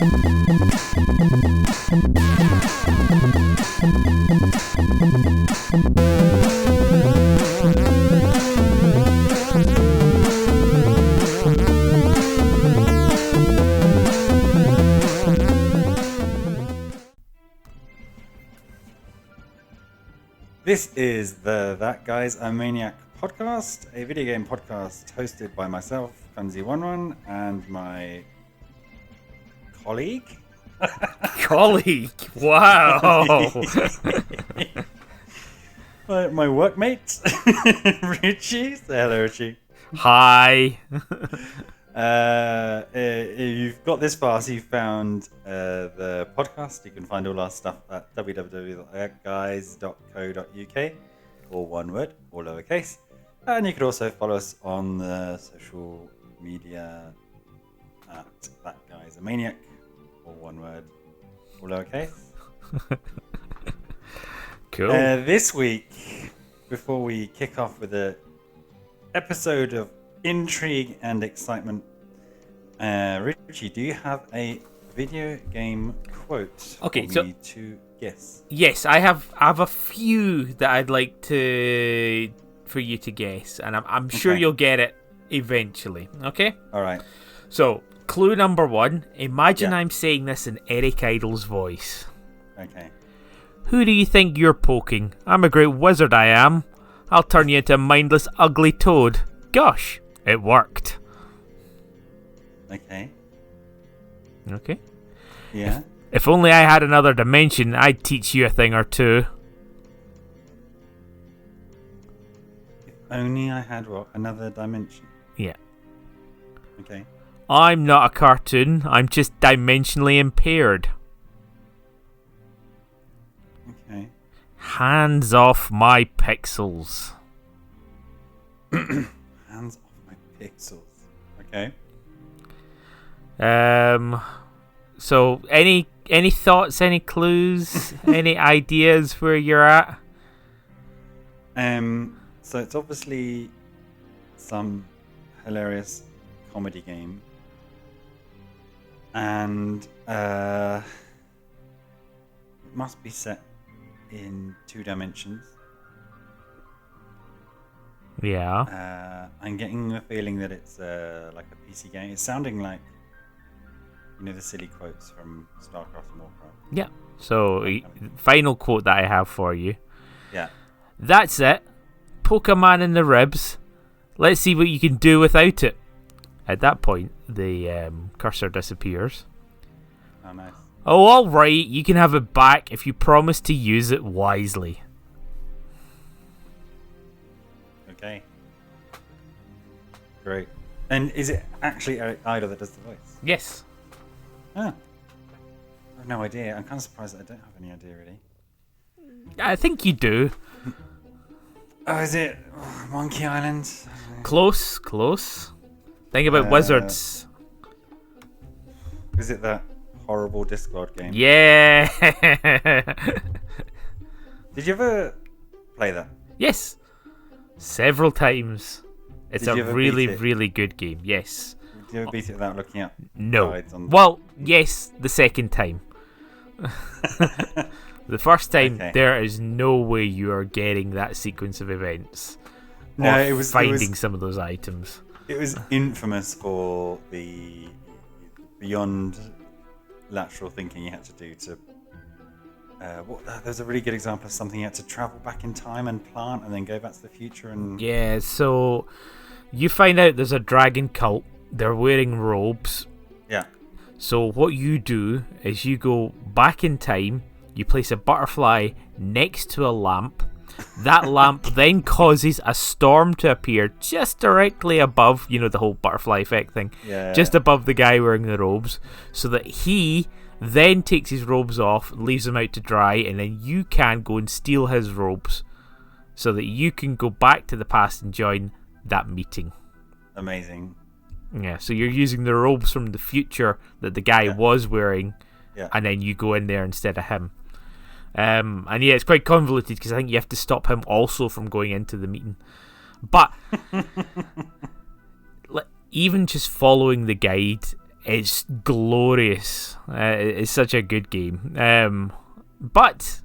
This is the That Guy's a Maniac podcast, a video game podcast hosted by myself, Funzy11, and my colleague. Colleague? Wow! my workmate, Richie. Say hello, Richie. Hi. You've got this far, so you found the podcast. You can find all our stuff at www.guys.co.uk, all one word, all lowercase. And you can also follow us on the social media at That Guy's a Maniac, all one word, all lowercase. Cool. This week, before we kick off with an episode of intrigue and excitement, Richie, do you have a video game quote for me to guess? Yes, I have a few that I'd like for you to guess, and I'm sure you'll get it eventually. Okay. All right. So, clue number one. Imagine I'm saying this in Eric Idle's voice. Okay. Who do you think you're poking? I'm a great wizard, I am. I'll turn you into a mindless, ugly toad. Gosh, it worked. Okay. Okay. Yeah. If only I had another dimension, I'd teach you a thing or two. If only I had another dimension. Yeah. Okay. I'm not a cartoon. I'm just dimensionally impaired. Okay. Hands off my pixels. Hands off my pixels. Okay. So any thoughts, any clues, any ideas where you're at? So it's obviously some hilarious comedy game, and it must be set in 2 dimensions. Yeah. I'm getting the feeling that it's like a PC game. It's sounding like, you know, the silly quotes from StarCraft and Warcraft. Yeah. So, final quote that I have for you. Yeah. That's it. Poke a man in the ribs. Let's see what you can do without it. At that point, the cursor disappears. Oh, nice. Oh, all right. You can have it back if you promise to use it wisely. Okay. Great. And is it actually Eric Idle that does the voice? Yes. Oh. I have no idea. I'm kind of surprised that I don't have any idea, really. I think you do. Oh, is it Monkey Island? Close. Think about wizards. Is it that horrible Discord game? Yeah. Did you ever play that? Yes. Several times. It's Did a you ever really, beat it? really good game. Yes. Did you ever beat it without looking up? No. Guides on... Well, yes, the second time. The first time, there is no way you are getting that sequence of events. No, or it was finding some of those items. It was infamous for the beyond lateral thinking you had to do to. There's a really good example of something you had to travel back in time and plant, and then go back to the future and. Yeah, so you find out there's a dragon cult. They're wearing robes. Yeah. So what you do is you go back in time. You place a butterfly next to a lamp. That lamp then causes a storm to appear just directly above, you know, the whole butterfly effect thing. Yeah. Just above the guy wearing the robes. So that he then takes his robes off, leaves them out to dry, and then you can go and steal his robes. So that you can go back to the past and join that meeting. Amazing. Yeah, so you're using the robes from the future that the guy was wearing, and then you go in there instead of him. And yeah, it's quite convoluted because I think you have to stop him also from going into the meeting. But even just following the guide It's glorious. It's such a good game. But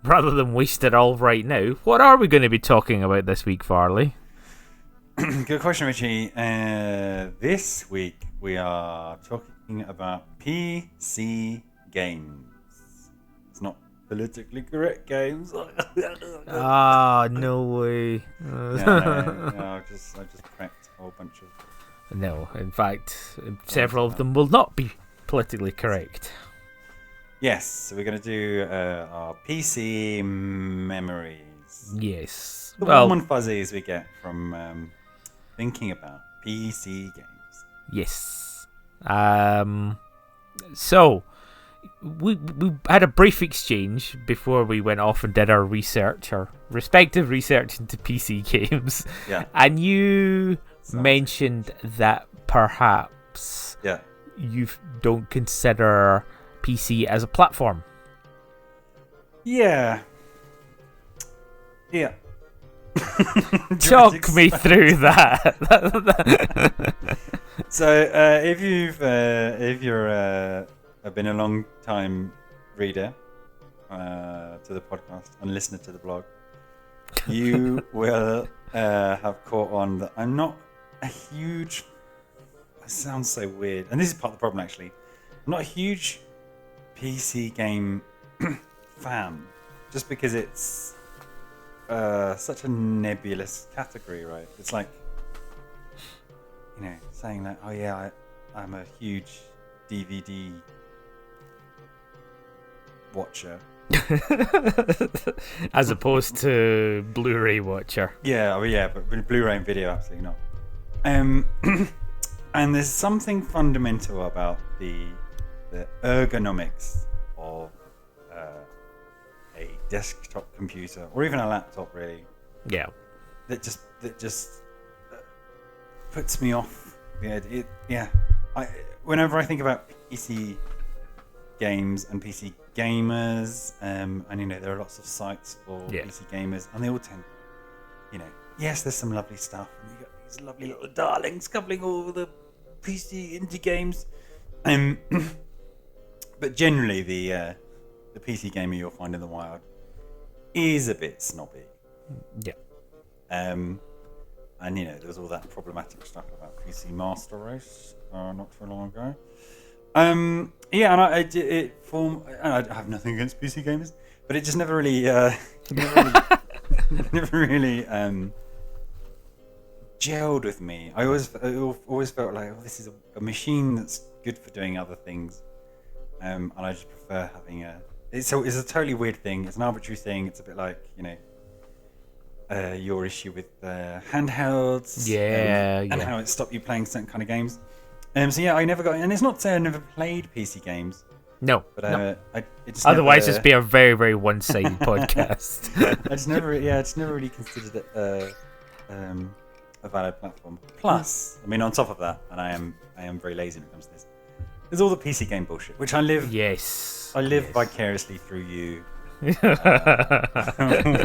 rather than waste it all right now, what are we going to be talking about this week, Farley? Good question, Richie. This week we are talking about PC games. It's not politically correct games. No way. No, I just prepped a whole bunch of. No, in fact, several of them will not be politically correct. Yes, so we're going to do our PC memories. Yes. The warm and fuzzies we get from thinking about PC games. Yes. So, we had a brief exchange before we went off and did our research, our respective research into PC games. Yeah. And you mentioned that perhaps you don't consider PC as a platform. Yeah. Talk me through that. So, if you're been a long time reader to the podcast and listener to the blog, you will have caught on that I'm not a huge. It sounds so weird, and this is part of the problem actually. I'm not a huge PC game fan, just because it's such a nebulous category, right? It's like, saying that, oh yeah, I'm a huge DVD watcher. As opposed to Blu-ray watcher. Yeah, but Blu-ray and video, absolutely not. And there's something fundamental about the ergonomics of a desktop computer, or even a laptop, really. Yeah. That just puts me off. Whenever I think about PC games and PC gamers, and there are lots of sites for PC gamers, and they all tend, yes, there's some lovely stuff, and you got these lovely little darlings covering all the PC indie games, but generally the PC gamer you'll find in the wild is a bit snobby. Yeah. And there was all that problematic stuff about PC Master Race not too long ago. And I have nothing against PC gamers, but it just never really gelled with me. I always felt like, this is a machine that's good for doing other things, and I just prefer having it's a totally weird thing. It's an arbitrary thing. It's a bit like your issue with handhelds, and how it stopped you playing certain kind of games. I never got, and it's not to say I never played PC games. No, but otherwise it'd be a very, very one-sided podcast. I just never really considered it a valid platform. Plus, on top of that, and I am very lazy when it comes to this, there's all the PC game bullshit, which I live. Yes. I live vicariously through you.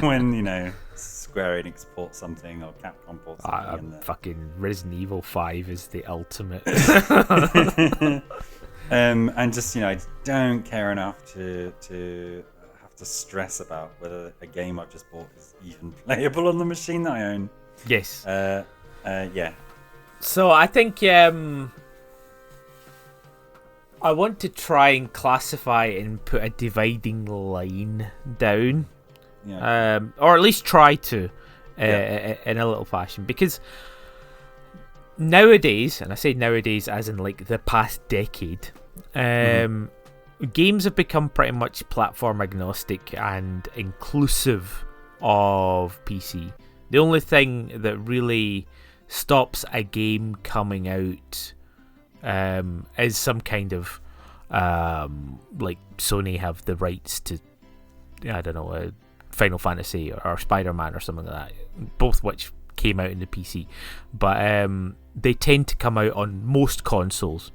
When Square Enix ports something, or Capcom ports something. Fucking Resident Evil 5 is the ultimate. And just I don't care enough to have to stress about whether a game I've just bought is even playable on the machine that I own. Yes. Yeah. So I think I want to try and classify and put a dividing line down. Yeah. Or at least try to in a little fashion, because nowadays, and I say nowadays as in like the past decade, games have become pretty much platform agnostic and inclusive of PC. The only thing that really stops a game coming out is some kind of like Sony have the rights to, I don't know, Final Fantasy or Spider-Man or something like that, both which came out in the PC, but they tend to come out on most consoles,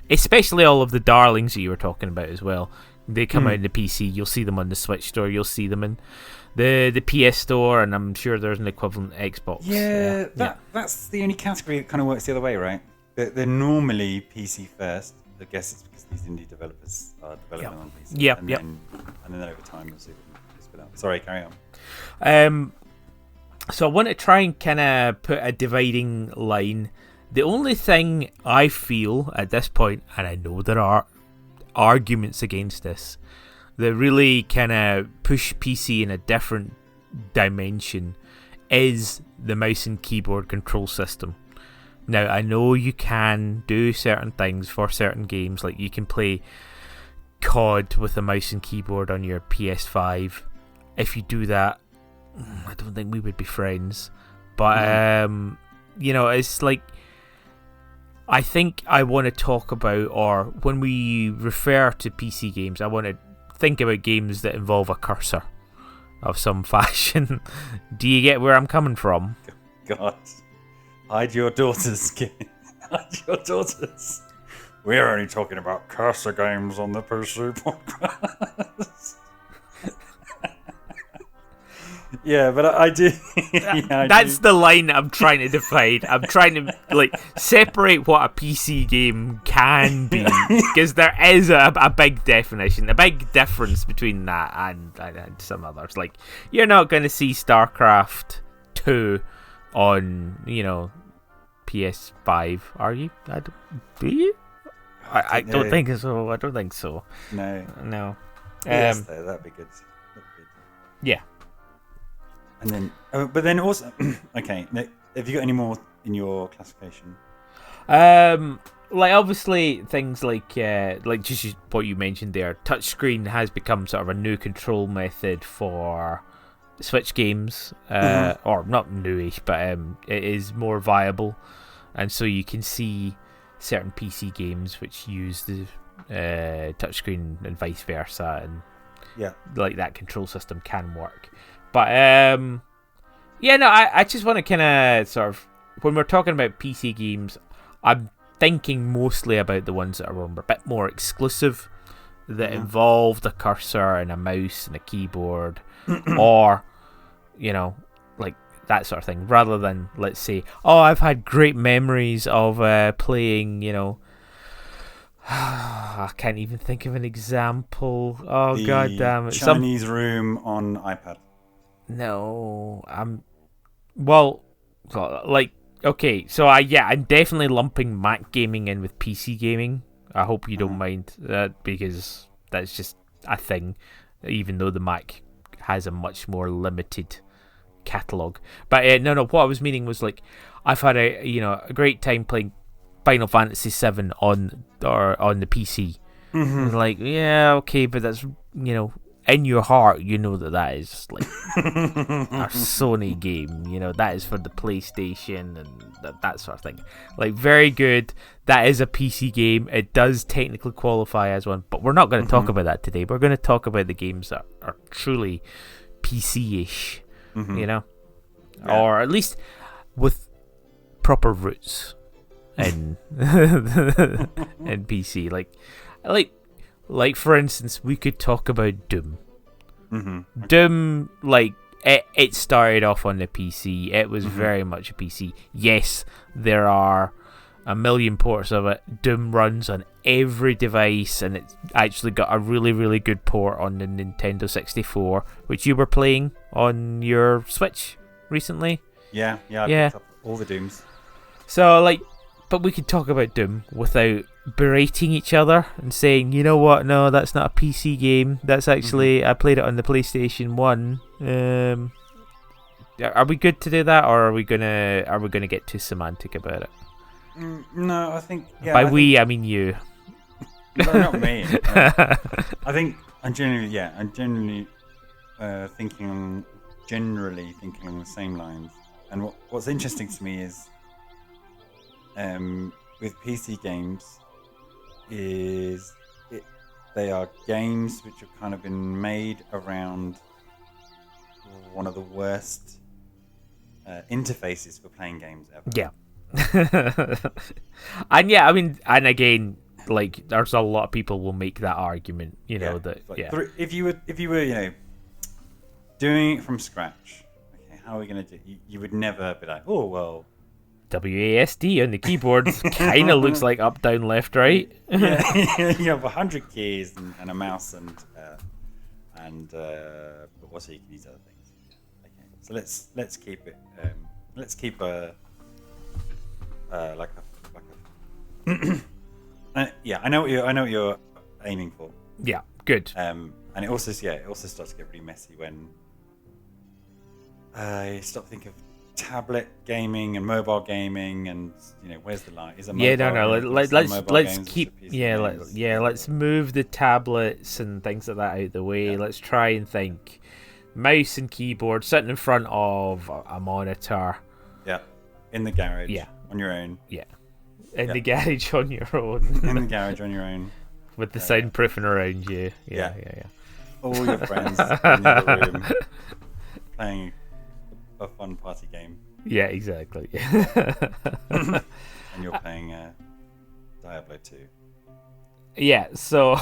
especially all of the darlings that you were talking about as well. They come out in the PC. You'll see them on the Switch store, you'll see them in the PS store, and I'm sure there's an equivalent Xbox. That's the only category that kind of works the other way, right? they're normally PC first. I guess it's because these indie developers are developing on PC. Yep, and yep. Then over time we'll see what we can spit out. Sorry, carry on. So I want to try and kind of put a dividing line. The only thing I feel at this point, and I know there are arguments against this, that really kind of push PC in a different dimension is the mouse and keyboard control system. Now, I know you can do certain things for certain games, like you can play COD with a mouse and keyboard on your PS5. If you do that, I don't think we would be friends. But, it's like, I think I want to talk about, or when we refer to PC games, I want to think about games that involve a cursor of some fashion. Do you get where I'm coming from? God. Hide your daughters, kid. Hide your daughters. We're only talking about cursor games on the PC podcast. Yeah, but I do. That's the line I'm trying to divide. I'm trying to separate what a PC game can be, because there is a big definition, a big difference between that and some others. Like, you're not going to see StarCraft 2 on PS5, are you? Do you? I don't think so. I don't think so. No. Yes, that'd be good. Yeah. And then, but then also, okay. Have you got any more in your classification? Obviously things like just what you mentioned there. Touchscreen has become sort of a new control method for Switch games, or not newish, but it is more viable, and so you can see certain PC games which use the touchscreen and vice versa, and that control system can work. But I just want to kind of sort of, when we're talking about PC games, I'm thinking mostly about the ones that are a bit more exclusive, that involved a cursor and a mouse and a keyboard, or that sort of thing, rather than, let's say, I've had great memories of playing, I can't even think of an example. God damn it! Chinese Room on iPad. No, okay, so I'm definitely lumping Mac gaming in with PC gaming. I hope you don't mind that, because that's just a thing, even though the Mac has a much more limited catalogue. But no, what I was meaning was, I've had a great time playing Final Fantasy VII on the PC. Okay, but that's in your heart, that is a Sony game. That is for the PlayStation and that sort of thing. Very good. That is a PC game. It does technically qualify as one, but we're not going to talk about that today. We're going to talk about the games that are truly PC-ish, or at least with proper roots in in PC. Like for instance, we could talk about Doom. Doom, it started off on the PC. It was very much a PC. Yes, there are a million ports of it. Doom runs on every device, and it's actually got a really, really good port on the Nintendo 64, which you were playing on your Switch recently. Yeah. I picked up all the Dooms. So, but we could talk about Doom without berating each other and saying, you know what, no, that's not a PC game. That's actually, I played it on the PlayStation 1. Are we good to do that, or are we gonna get too semantic about it? No, I think... Yeah, I mean you. No, not me. I think I'm generally thinking along the same lines. And what's interesting to me is, with PC games, they are games which have kind of been made around one of the worst interfaces for playing games ever. Yeah. And again, there's a lot of people will make that argument, if you were doing it from scratch, okay, how are we going to do? You would never be like, oh well, WASD on the keyboard kind of looks like up, down, left, right. Yeah, you have 100 keys and a mouse but also you can use other things. Okay, so let's keep it. Let's keep a yeah. I know what you're aiming for. Yeah, good. And it also starts to get really messy when you start to think of tablet gaming and mobile gaming, and where's the line? Is a mobile let's keep let's move the tablets and things like that out of the way. Yeah. Let's try and think mouse and keyboard sitting in front of a monitor. Yeah, in the garage. Yeah, on your own. Yeah, in the garage on your own. In the garage on your own. With the soundproofing around you. Yeah. All your friends in the other room playing a fun party game. Yeah, exactly. And you're playing Diablo 2. Yeah, so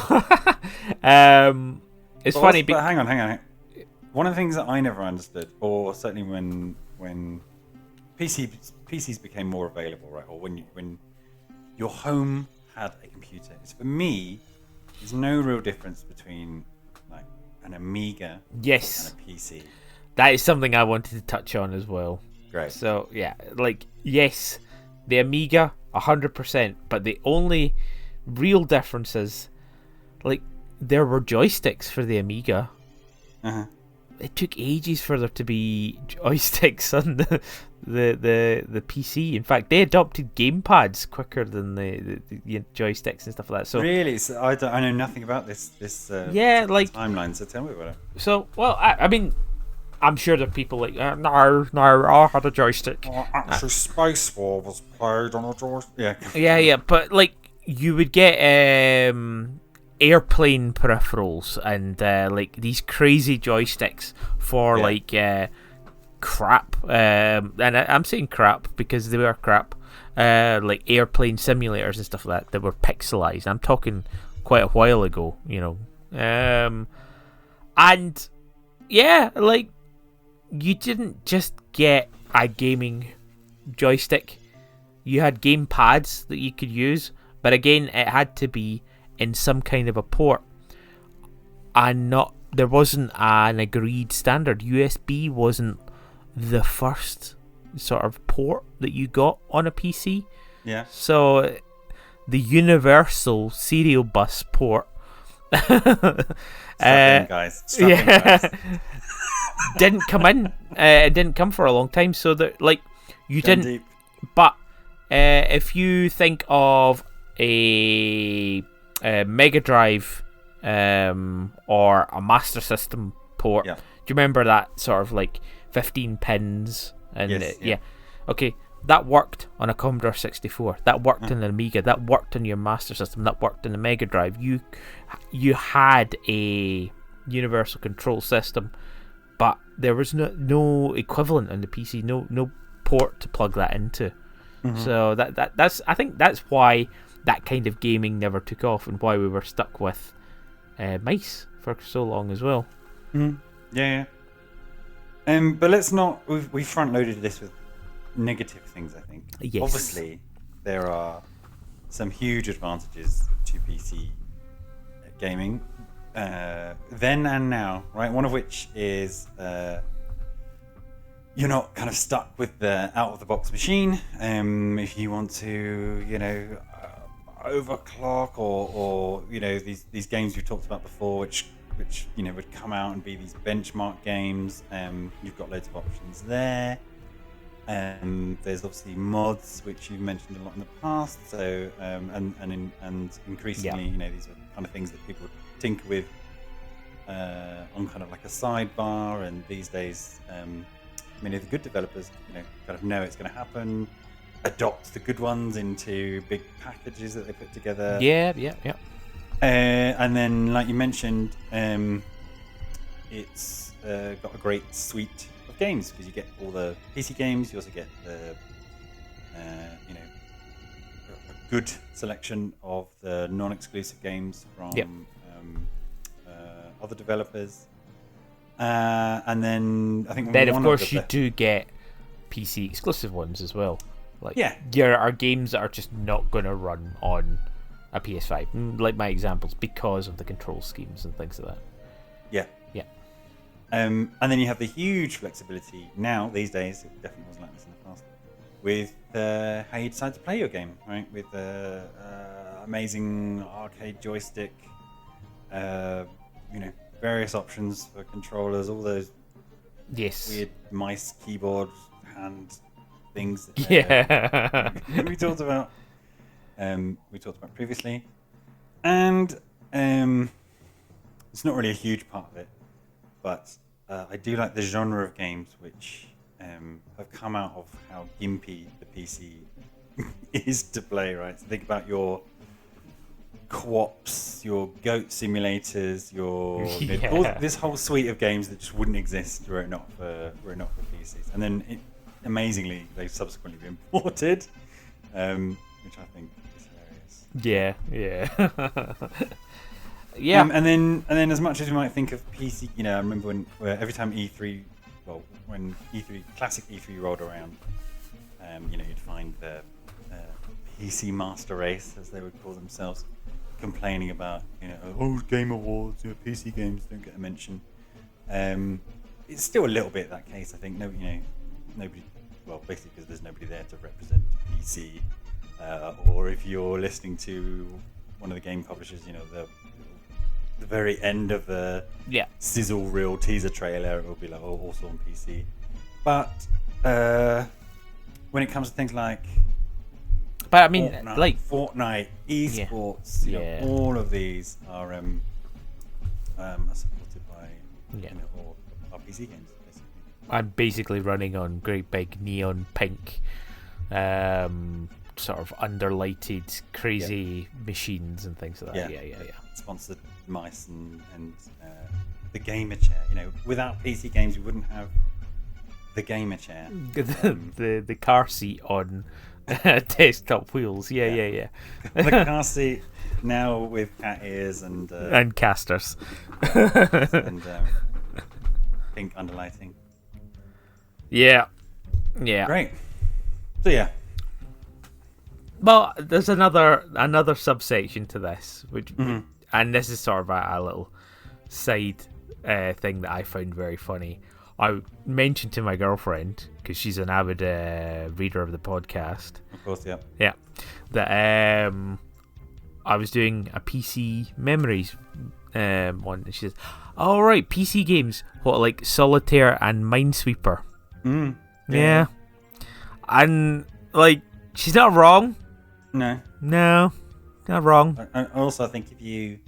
it's funny. But hang on. One of the things that I never understood, or certainly when PCs became more available, right, or when your home had a computer, is for me, there's no real difference between like an Amiga and a PC. That is something I wanted to touch on as well. Great. So yeah, like yes, the Amiga 100%, but the only real difference is like there were joysticks for the Amiga. Uh-huh. It took ages for there to be joysticks on the PC. In fact, they adopted gamepads quicker than the joysticks and stuff like that. So really, so I know nothing about this timeline. So tell me about it. So well, I mean, I'm sure there are people like no, I had a joystick. Actually, Space War was played on a joystick. Yeah, but like you would get airplane peripherals and like these crazy joysticks for like crap, and I'm saying crap because they were crap, like airplane simulators and stuff like that were pixelized. I'm talking quite a while ago, and yeah, like you didn't just get a gaming joystick, you had game pads that you could use, but again it had to be in some kind of a port, and there wasn't an agreed standard. USB wasn't the first sort of port that you got on a PC. Yeah. So the universal serial bus port Strap in, guys. didn't come in. It didn't come for a long time. So that like you didn't. Deep. But if you think of a Mega Drive or a Master System port, do you remember that sort of like 15 pins? And yes, okay, that worked on a Commodore 64. That worked on an Amiga. That worked on your Master System. That worked on the Mega Drive. You had a universal control system, but there was no equivalent on the PC. No port to plug that into. Mm-hmm. So that's I think that's why that kind of gaming never took off, and why we were stuck with mice for so long as well. Mm-hmm. Yeah. But let's not. We front loaded this with negative things. I think. Yes. Obviously, there are some huge advantages to PC gaming, then and now. Right. One of which is you're not kind of stuck with the out of the box machine. If you want to, overclock or these games we talked about before, which would come out and be these benchmark games. You've got loads of options there. There's obviously mods, which you've mentioned a lot in the past. So and increasingly, these are kind of things that people tinker with on kind of like a sidebar. And these days, many of the good developers, kind of know it's going to happen. Adopt the good ones into big packages that they put together. Yeah. And then, like you mentioned, it's got a great suite of games because you get all the PC games. You also get the, a good selection of the non-exclusive games from other developers. And then I think then of course you do get PC exclusive ones as well. Like, Yeah. there are games that are just not going to run on a PS5. Like my examples, because of the control schemes and things like that. Yeah. Yeah. And then you have the huge flexibility now, these days, it definitely wasn't like this in the past, with how you decide to play your game, right? With amazing arcade joystick, various options for controllers, all those Yes. weird mice, keyboard, hand things. Yeah. we talked about. We talked about previously, and it's not really a huge part of it, but I do like the genre of games which have come out of how gimpy the PC is to play. Right, so think about your co-ops, your goat simulators, this whole suite of games that just wouldn't exist were it not for PCs. And then amazingly, they've subsequently been ported, which I think is hilarious. Yeah. Yeah. And then as much as we might think of PC, I remember when every time when classic E3 rolled around, you'd find the PC Master Race, as they would call themselves, complaining about Game Awards, PC games don't get a mention. It's still a little bit that case, I think. Nobody, basically because there's nobody there to represent PC, or if you're listening to one of the game publishers, the very end of the sizzle reel teaser trailer, it will be like, also on PC. But when it comes to things like Fortnite, esports, all of these are supported by our PC games, basically. I'm basically running on great big neon pink, sort of underlighted, crazy machines and things like that. Yeah. Sponsored mice and the gamer chair. Without PC games, we wouldn't have the gamer chair. The car seat on desktop wheels. Yeah. The car seat now with cat ears and casters and pink underlighting. Yeah. Great. So yeah. Well, there's another subsection to this, which, and this is sort of a little side thing that I found very funny. I mentioned to my girlfriend, because she's an avid reader of the podcast. Of course, yeah. Yeah, that I was doing a PC memories one, and she says, "Oh right, PC games, what, like Solitaire and Minesweeper?" Yeah, and like she's not wrong. No, not wrong. I also think if you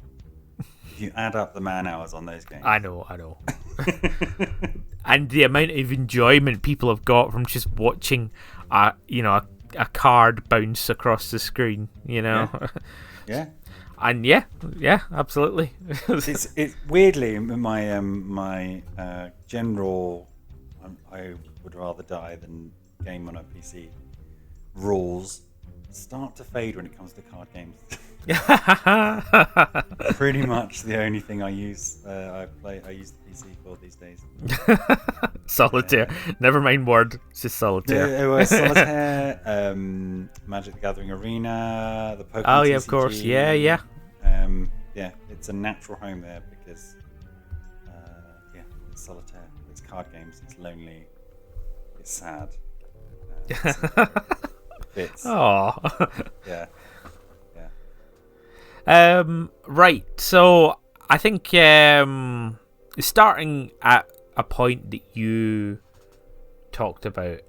add up the man hours on those games, I know, and the amount of enjoyment people have got from just watching, a card bounce across the screen, Yeah. And yeah, absolutely. it's weirdly my general I would rather die than game on a PC rules start to fade when it comes to card games. Pretty much the only thing I use I use the PC for these days. Solitaire. Never mind Word, it's just Solitaire. It was Solitaire, Magic the Gathering Arena, the Pokemon Oh yeah, TCG. of course. Yeah. Yeah, it's a natural home there because it's Solitaire. It's card games. It's lonely. It's sad. Fits. Oh. Yeah. Right. So I think starting at a point that you talked about,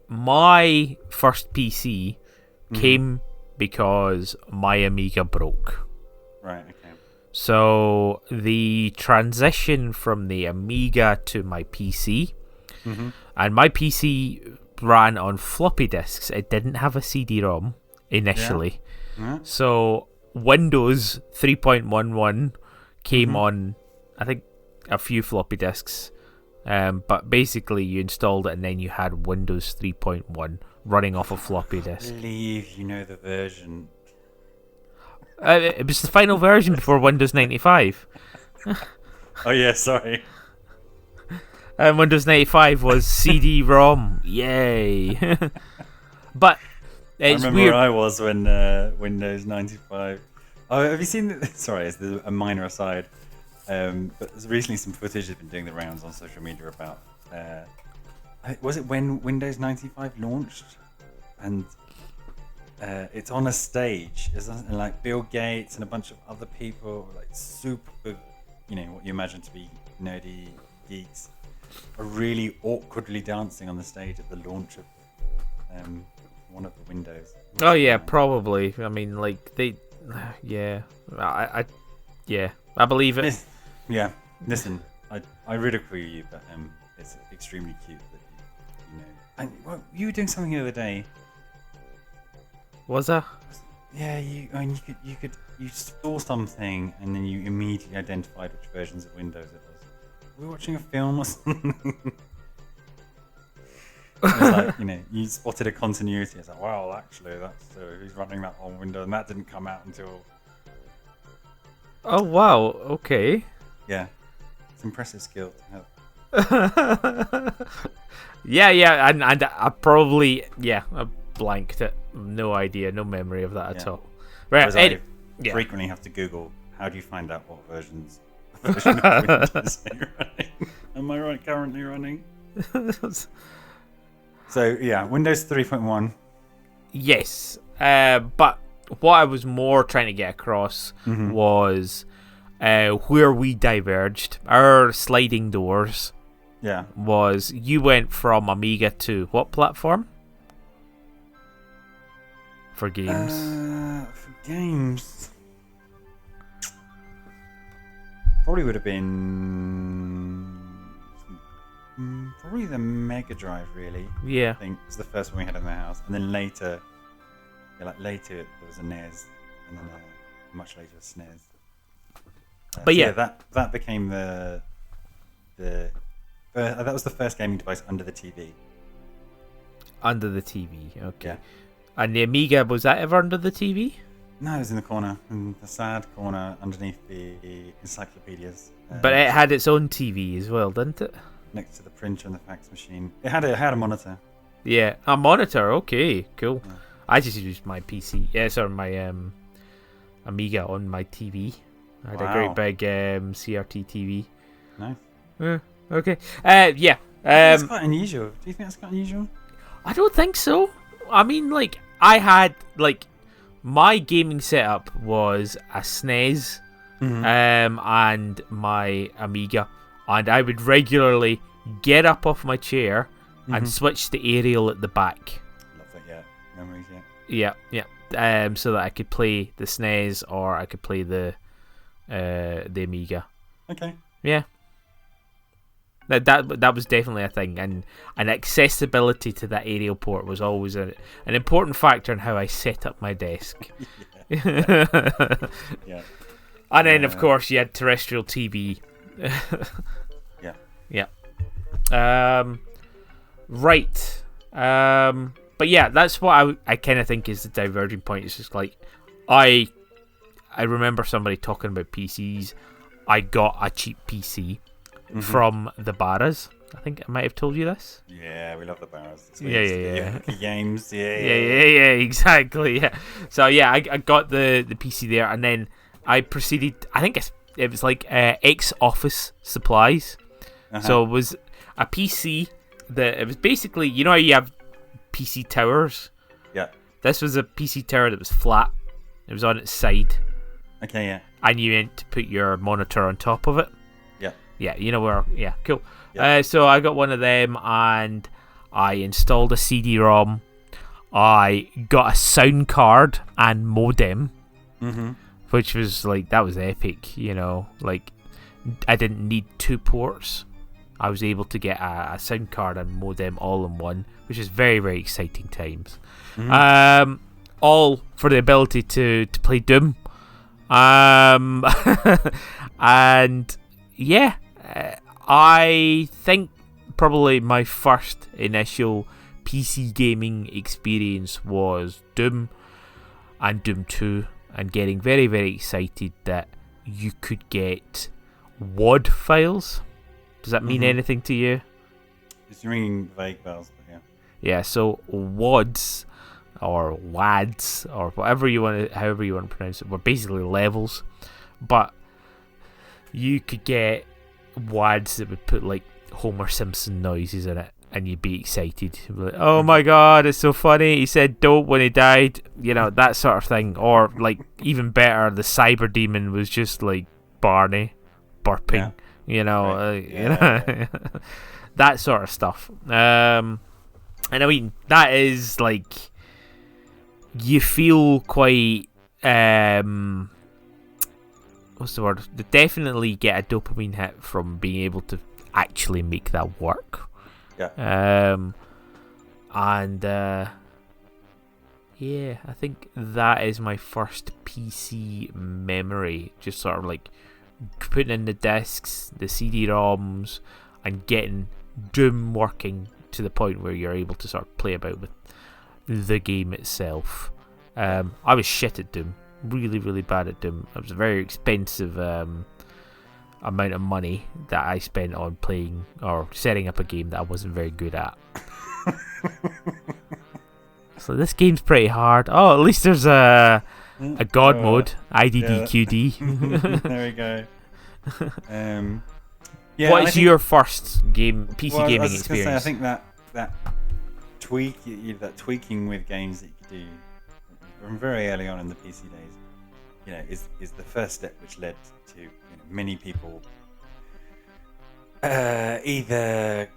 my first PC came because my Amiga broke. Right. Okay. So the transition from the Amiga to my PC, and my PC ran on floppy disks. It didn't have a CD-ROM initially. Yeah. So Windows 3.11 came on, I think, a few floppy disks. But basically you installed it and then you had Windows 3.1 running off a floppy disk. I believe you know the version. It was the final version before Windows 95. Oh yeah, sorry. And Windows 95 was CD-ROM. Yay. But I It's remember weird. where I was when Windows 95. Oh, have you seen? Sorry, it's a minor aside. But there's recently some footage has been doing the rounds on social media about. Was it when Windows 95 launched? And it's on a stage. It's like Bill Gates and a bunch of other people, like super, what you imagine to be nerdy geeks, are really awkwardly dancing on the stage at the launch of one of the Windows. Oh yeah, probably. I mean, like they, yeah, I believe it. Yeah, listen, I ridicule you, but it's extremely cute that you know. And well, you were doing something the other day. Was I? Yeah, you saw something and then you immediately identified which versions of Windows it was. Were we watching a film or something? It was like, you spotted a continuity. It's like, well, actually, that's he's running that on Windows, and that didn't come out until. Oh wow. Okay. Yeah, it's impressive skill to have. Yeah, and I probably I blanked it. No idea, no memory of that at all. Right. I frequently have to Google how do you find out what version of Windows are running. Am I right? Currently running. So yeah, Windows 3.1. Yes, but what I was more trying to get across was where we diverged. Our sliding doors. Yeah. Was you went from Amiga to what platform? For games. For games. Probably would have been probably the Mega Drive, really. Yeah. I think it was the first one we had in the house, and then later, later there was a NES, and then much later a SNES. But that became that was the first gaming device under the TV. Under the TV, okay. Yeah. And the Amiga, was that ever under the TV? No, it was in the corner, in the sad corner underneath the encyclopedias. But it had its own TV as well, didn't it? Next to the printer and the fax machine. It had a monitor. Yeah, a monitor. Okay, cool. Yeah. I just used my PC. Yeah, sorry, my Amiga on my TV. I had a great big CRT TV. Nice. Okay. That's quite unusual. Do you think that's quite unusual? I don't think so. I mean, like, I had, like, my gaming setup was a SNES and my Amiga. And I would regularly get up off my chair and switch the aerial at the back. Love it, yeah. Memories, yeah. Yeah. So that I could play the SNES or I could play the Amiga. Okay. Yeah. That was definitely a thing, and accessibility to that aerial port was always an important factor in how I set up my desk. Yeah. And then, of course, you had terrestrial TV. Yeah. Right. But yeah, that's what I kind of think is the diverging point. It's just like I remember somebody talking about PCs. I got a cheap PC from the Barras. I think I might have told you this. Yeah, we love the Barras. Yeah. Games, Yeah, exactly. Yeah. So yeah, I got the PC there, and then I proceeded. I think it was like X Office supplies. So it was a PC that it was basically, you know how you have PC towers. Yeah. This was a PC tower that was flat. It was on its side. Okay, yeah. And you meant to put your monitor on top of it. Yeah. Yeah, you know where. Yeah, cool. Yeah. So I got one of them and I installed a CD-ROM. I got a sound card and modem, which was like, that was epic, you know. Like, I didn't need 2 ports. I was able to get a sound card and modem all in one, which is very, very exciting times. All for the ability to play Doom. And yeah, I think probably my first initial PC gaming experience was Doom and Doom 2, and getting very, very excited that you could get WAD files. Does that mean anything to you? It's ringing vague bells, but yeah. Yeah, so WADs or WADs or whatever you want to, however you want to pronounce it, were basically levels, but you could get WADs that would put like Homer Simpson noises in it, and you'd be excited. You'd be like, oh my god, it's so funny. He said dope when he died, that sort of thing. Or like even better, the Cyber Demon was just like Barney burping. That sort of stuff. And I mean, that is like, you feel quite what's the word? They definitely get a dopamine hit from being able to actually make that work. Yeah. Yeah, I think that is my first PC memory. Just sort of like putting in the discs, the CD-ROMs, and getting Doom working to the point where you're able to sort of play about with the game itself. I was shit at Doom. Really, really bad at Doom. It was a very expensive amount of money that I spent on playing or setting up a game that I wasn't very good at. So this game's pretty hard. Oh, at least there's a God mode, IDDQD. There we go. What is your first PC gaming experience? Say, I think that tweaking with games that you could do from very early on in the PC days, is the first step which led to many people either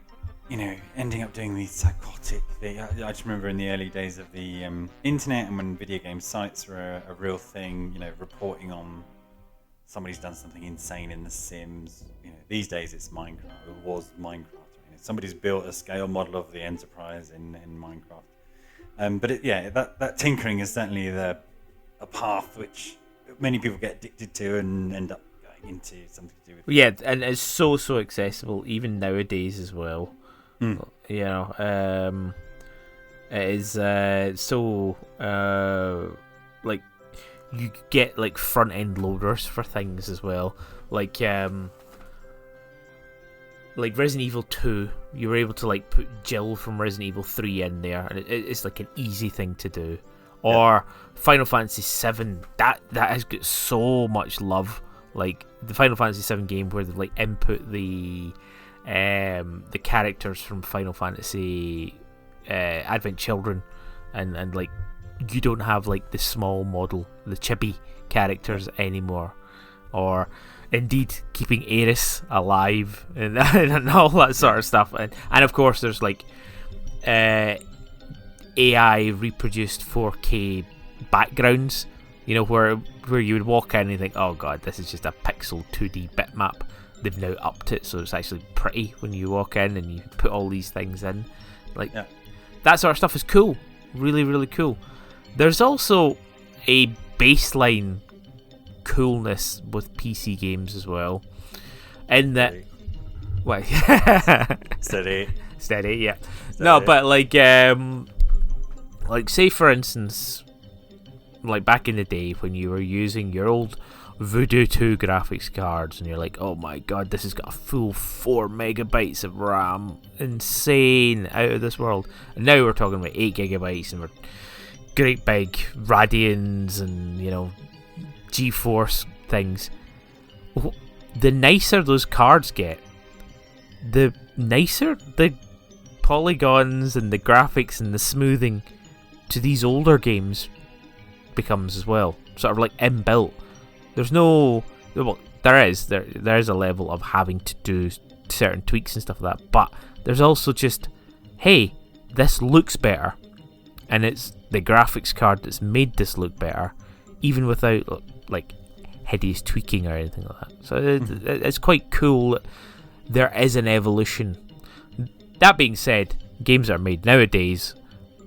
ending up doing these psychotic things. I just remember in the early days of the internet, and when video game sites were a real thing, reporting on somebody's done something insane in The Sims. These days it's Minecraft. It was Minecraft. Somebody's built a scale model of the Enterprise in Minecraft. But that tinkering is certainly a path which many people get addicted to and end up going into something to do with. Yeah, and it's so accessible even nowadays as well. It is so like you get like front end loaders for things as well, like Resident Evil 2. You were able to like put Jill from Resident Evil 3 in there, and it's like an easy thing to do. Or Final Fantasy 7, that has got so much love. Like the Final Fantasy 7 game where they like input the characters from Final Fantasy Advent Children, and like you don't have like the small model, the chibi characters anymore, or indeed keeping Aeris alive and all that sort of stuff, and of course there's like AI reproduced 4K backgrounds, where you would walk in and think, oh god, this is just a pixel 2D bitmap. They've now upped it so it's actually pretty when you walk in and you put all these things in. That sort of stuff is cool. Really, really cool. There's also a baseline coolness with PC games as well. In that... What? Steady, yeah. Steady. No, but like say for instance, like back in the day when you were using your old Voodoo 2 graphics cards and you're like, oh my god, this has got a full 4 megabytes of RAM, insane, out of this world. And now we're talking about 8 gigabytes and we're great big Radeons and GeForce things. The nicer those cards get, the nicer the polygons and the graphics and the smoothing to these older games becomes as well, sort of like inbuilt. There's no, well, there is a level of having to do certain tweaks and stuff like that, but there's also just, hey, this looks better, and it's the graphics card that's made this look better, even without like hideous tweaking or anything like that. So it's quite cool that there is an evolution. That being said, games that are made nowadays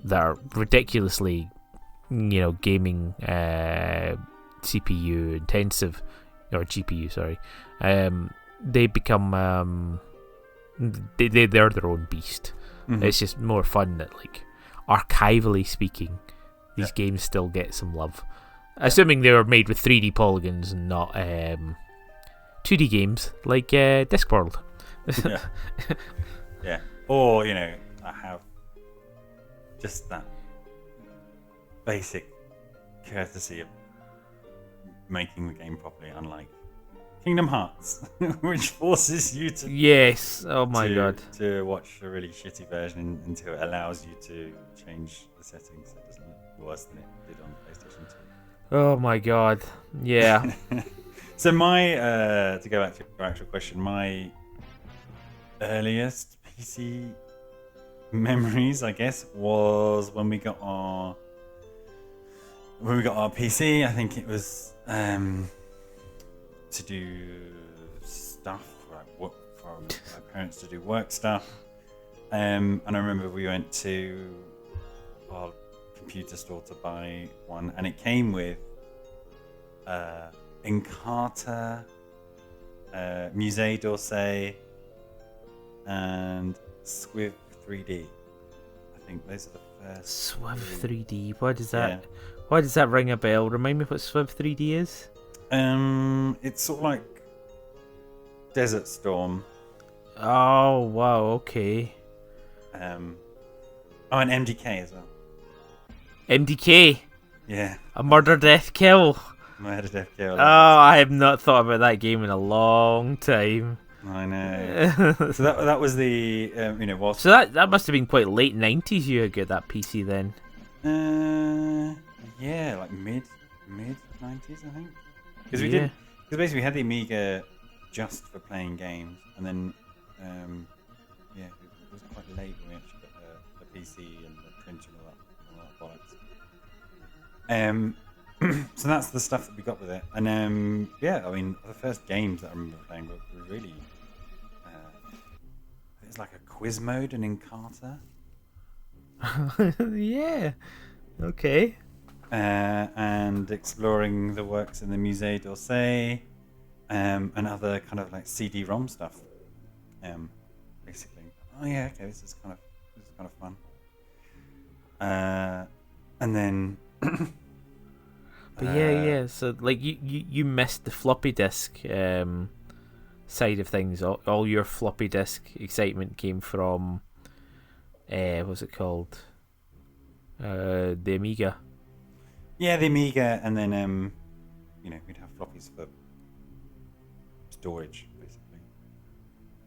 that are ridiculously, gaming CPU intensive, or GPU, sorry, they become they're their own beast. It's just more fun that, like, archivally speaking, these games still get some love, assuming they were made with 3D polygons and not 2D games like Discworld. Yeah. Or I have just that basic courtesy of making the game properly, unlike Kingdom Hearts, which forces you to Yes. Oh my god. to watch a really shitty version until it allows you to change the settings so it doesn't look worse than it did on PlayStation 2. Oh my god. Yeah. So my to go back to your actual question, my earliest PC memories, I guess, was when we got our PC. I think it was to do stuff, like work for my parents to do work stuff. And I remember we went to our computer store to buy one, and it came with Encarta, Musée d'Orsay, and Swift 3D. I think those are the first. Swift 3D. Why does that? Yeah. Why does that ring a bell? Remind me what Swift 3D is. It's sort of like Desert Storm. Oh wow. Okay. Oh, and MDK as well. MDK. Yeah, A murder, death, kill. Murder Death Kill. Oh, I have not thought about that game in a long time. I know. So So that was the whilst that must have been quite late 90s you got that PC then. yeah, like mid 90s, I think. Because Yeah. basically we had the Amiga just for playing games, and then it was quite late when we actually got the PC and the printer and all that bollocks. So that's the stuff that we got with it, and I mean the first games that I remember playing were really it's like a quiz mode and Encarta. Yeah. Okay. And exploring the works in the Musée d'Orsay, and other kind of like CD-ROM stuff, basically. Oh yeah, okay, this is kind of fun. And then, But yeah. So like you missed the floppy disk side of things. All your floppy disk excitement came from what's it called? The Amiga. yeah, the Amiga, and then we'd have floppies for storage, basically.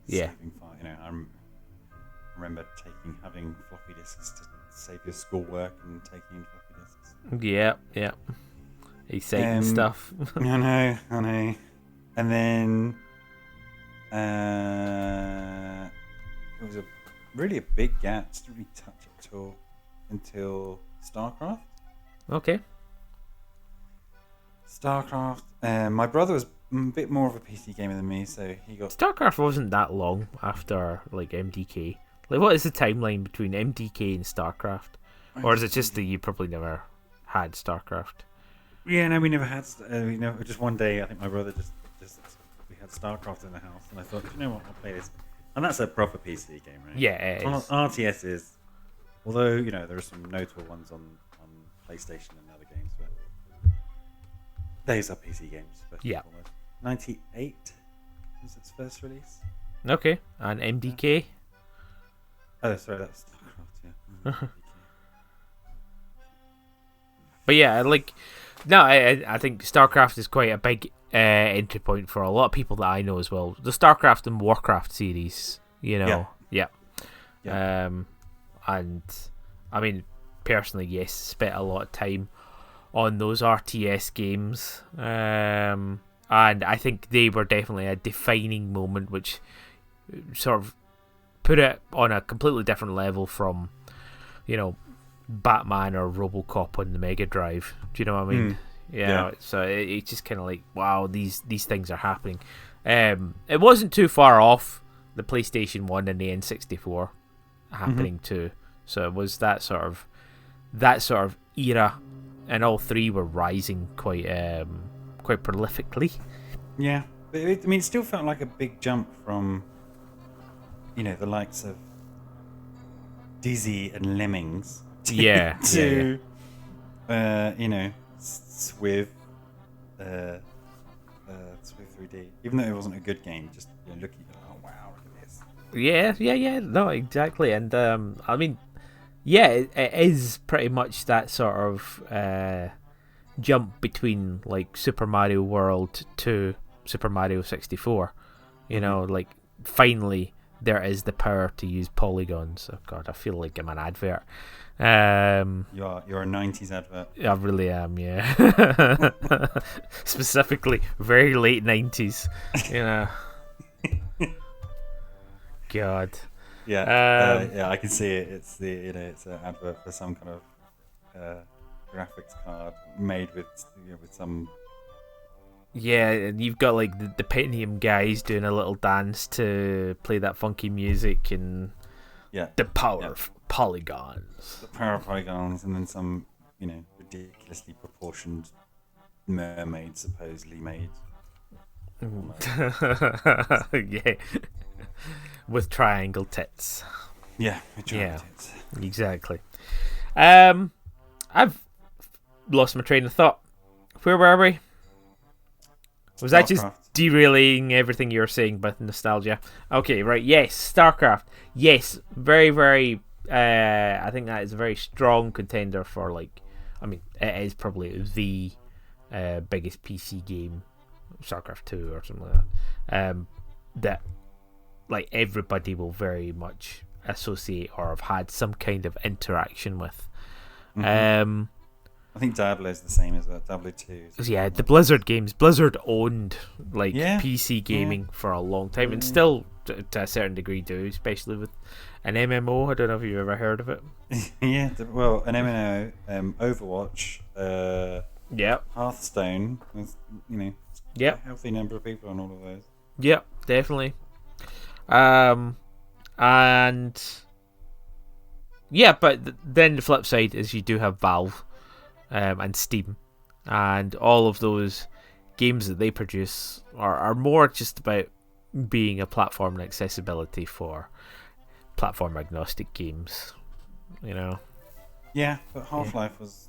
Yeah. Saving I remember having floppy disks to save your schoolwork and taking in floppy disks. Yeah. Exciting stuff. I know. And then it was really a big gap. Just didn't really touch it at all until StarCraft. Okay. StarCraft. My brother was a bit more of a PC gamer than me, so he got. StarCraft wasn't that long after like MDK. Like, what is the timeline between MDK and StarCraft? Or is it just that you probably never had StarCraft? Yeah, no, we never had. Just one day, I think my brother just we had StarCraft in the house, and I thought, you know what, I'll play this. And that's a proper PC game, right? Yeah, it is. RTS is, although there are some notable ones on PlayStation and other games, but those are PC games. First and Yeah. foremost. 98 was its first release. Okay. And MDK? Oh, sorry, that was StarCraft. Yeah. But yeah, like, no, I think StarCraft is quite a big entry point for a lot of people that I know as well. The StarCraft and Warcraft series, Yeah. And I mean, personally, yes, spent a lot of time on those RTS games. And I think they were definitely a defining moment, which sort of put it on a completely different level from, Batman or RoboCop on the Mega Drive. Do you know what I mean? Yeah. So it's just kind of like, wow, these things are happening. It wasn't too far off the PlayStation 1 and the N64 happening too. So it was that sort of era, and all three were rising quite prolifically. Yeah, but it still felt like a big jump from, the likes of Dizzy and Lemmings to, Yeah, Swift, Swift 3D. Even though it wasn't a good game, just looking at, oh wow, look at this. Yeah. No, exactly. And I mean, yeah, it is pretty much that sort of jump between like Super Mario World to Super Mario 64. You know, like finally there is the power to use polygons. Oh God, I feel like I'm an advert. You're a 90s advert. I really am, yeah. Specifically, very late 90s. You know. God. Yeah, yeah, I can see it. It's it's an advert for some kind of graphics card made with with some. Yeah, and you've got like the Pentium guys doing a little dance to play that funky music and the power of polygons. The power of polygons, and then some ridiculously proportioned mermaid supposedly made. Yeah, with triangle tits. Yeah, with triangle tits. Exactly. I've lost my train of thought. Where were we? Was that just derailing everything you were saying with nostalgia? Okay, right. Yes, StarCraft. Yes, very, very. I think that is a very strong contender for like. I mean, it is probably the biggest PC game, StarCraft 2 or something like that. That like everybody will very much associate or have had some kind of interaction with. I think Diablo is the same as well. Diablo 2. Yeah, the Blizzard games. Blizzard owned like PC gaming for a long time, and still to a certain degree do, especially with an MMO. I don't know if you've ever heard of it. Yeah, well, an MMO, Overwatch, Hearthstone. A healthy number of people on all of those. Yep, definitely. And yeah, but then the flip side is you do have Valve. And Steam, and all of those games that they produce are more just about being a platform and accessibility for platform agnostic games, you know. Yeah, but Half-Life was.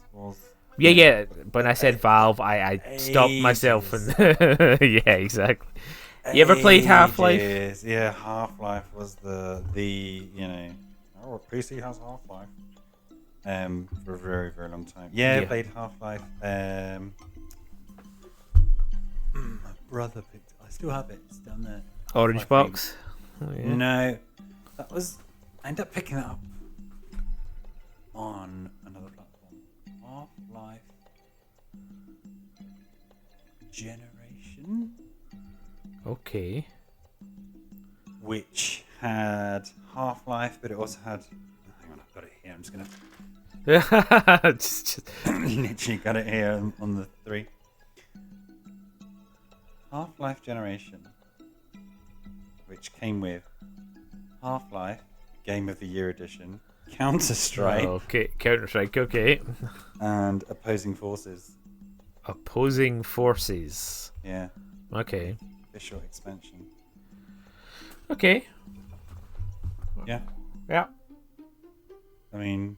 Yeah. When I said Valve, I stopped myself and yeah, exactly. You ever played Half-Life? Yeah, Half-Life was the PC has Half-Life. For a very, very long time. Yeah, played Half-Life. My brother picked it. I still have it. It's down there. Orange box? Oh, yeah. No. That was... I ended up picking it up on another platform. Half-Life Generation? Okay. Which had Half-Life, but it also had... Hang on, I've got it here. I'm just going to... just literally got it here on the 3. Half-Life Generation, which came with Half-Life Game of the Year Edition, Counter-Strike. Okay, Counter-Strike. Okay. And Opposing Forces. Opposing Forces. Yeah. Okay. Official expansion. Okay. Yeah. Yeah. I mean,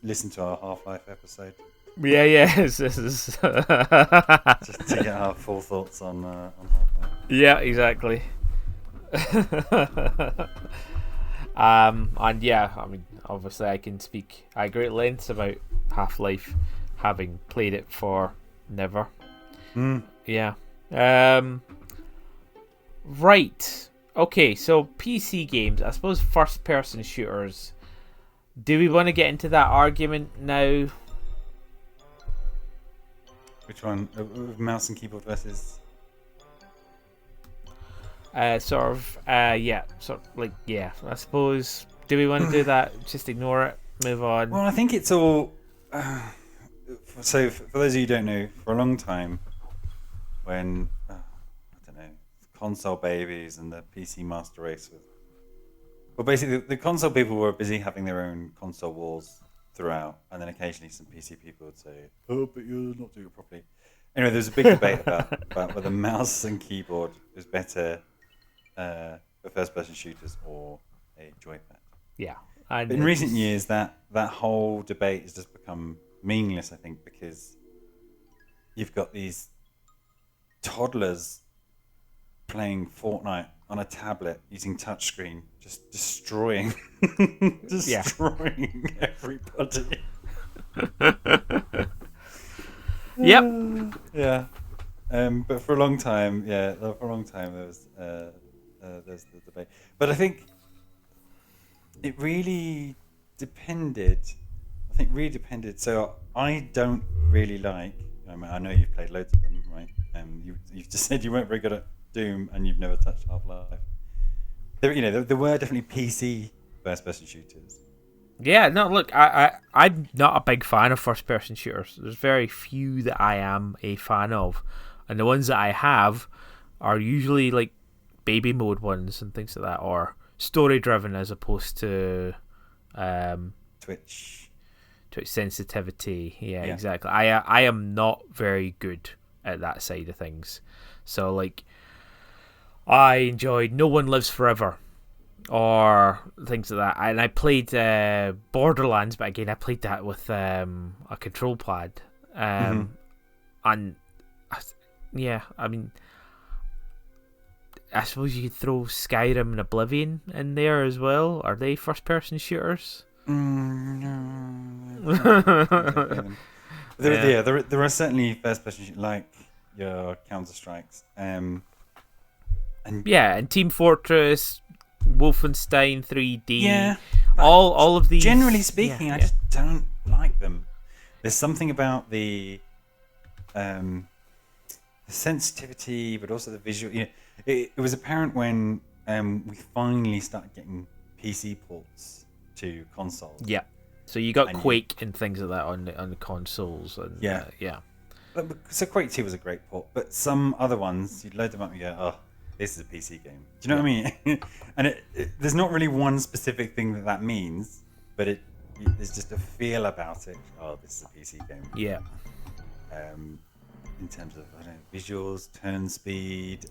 listen to our Half-Life episode. Yeah. This is just to get our full thoughts on Half-Life. Yeah, exactly. And yeah, I mean, obviously, I can speak at great lengths about Half-Life, having played it for never. Yeah. Right. Okay, so PC games. I suppose first-person shooters. Do we want to get into that argument now? Which one? Mouse and keyboard versus... I suppose. Do we want to do that? Just ignore it, move on. Well, I think it's all... so, for those of you who don't know, for a long time, when, console babies and the PC master race was... Well, basically, the console people were busy having their own console wars throughout, and then occasionally some PC people would say, "Oh, but you're not doing it properly." Anyway, there's a big debate about whether mouse and keyboard is better for first-person shooters or a joypad. Yeah. But in recent years, that whole debate has just become meaningless, I think, because you've got these toddlers playing Fortnite on a tablet using touchscreen, just destroying, destroying everybody. Yep. Yeah. But for a long time, there was there's the debate. But I think it really depended. So I don't really like. I know you've played loads of them, right? You've just said you weren't very good at Doom, and you've never touched Half-Life. There were definitely PC first-person shooters. Yeah, no, look, I'm not a big fan of first-person shooters. There's very few that I am a fan of. And the ones that I have are usually like baby mode ones and things like that, or story-driven as opposed to Twitch sensitivity. Yeah, exactly. I am not very good at that side of things. So, like, I enjoyed No One Lives Forever or things like that. And I played Borderlands, but again, I played that with a control pad. And yeah, I mean, I suppose you could throw Skyrim and Oblivion in there as well. Are they first-person shooters? No. There are certainly first-person shooters like your Counter-Strikes. And Team Fortress, Wolfenstein 3D. Yeah. All of these. Generally speaking, I just don't like them. There's something about the sensitivity, but also the visual. It was apparent when we finally started getting PC ports to consoles. Yeah. So you got Quake and things like that on the consoles. And, So Quake 2 was a great port, but some other ones, you'd load them up and you go, oh, this is a PC game. Do you know what I mean? And there's not really one specific thing that means, but there's just a feel about it. Oh, this is a PC game. Yeah. In terms of visuals, turn speed.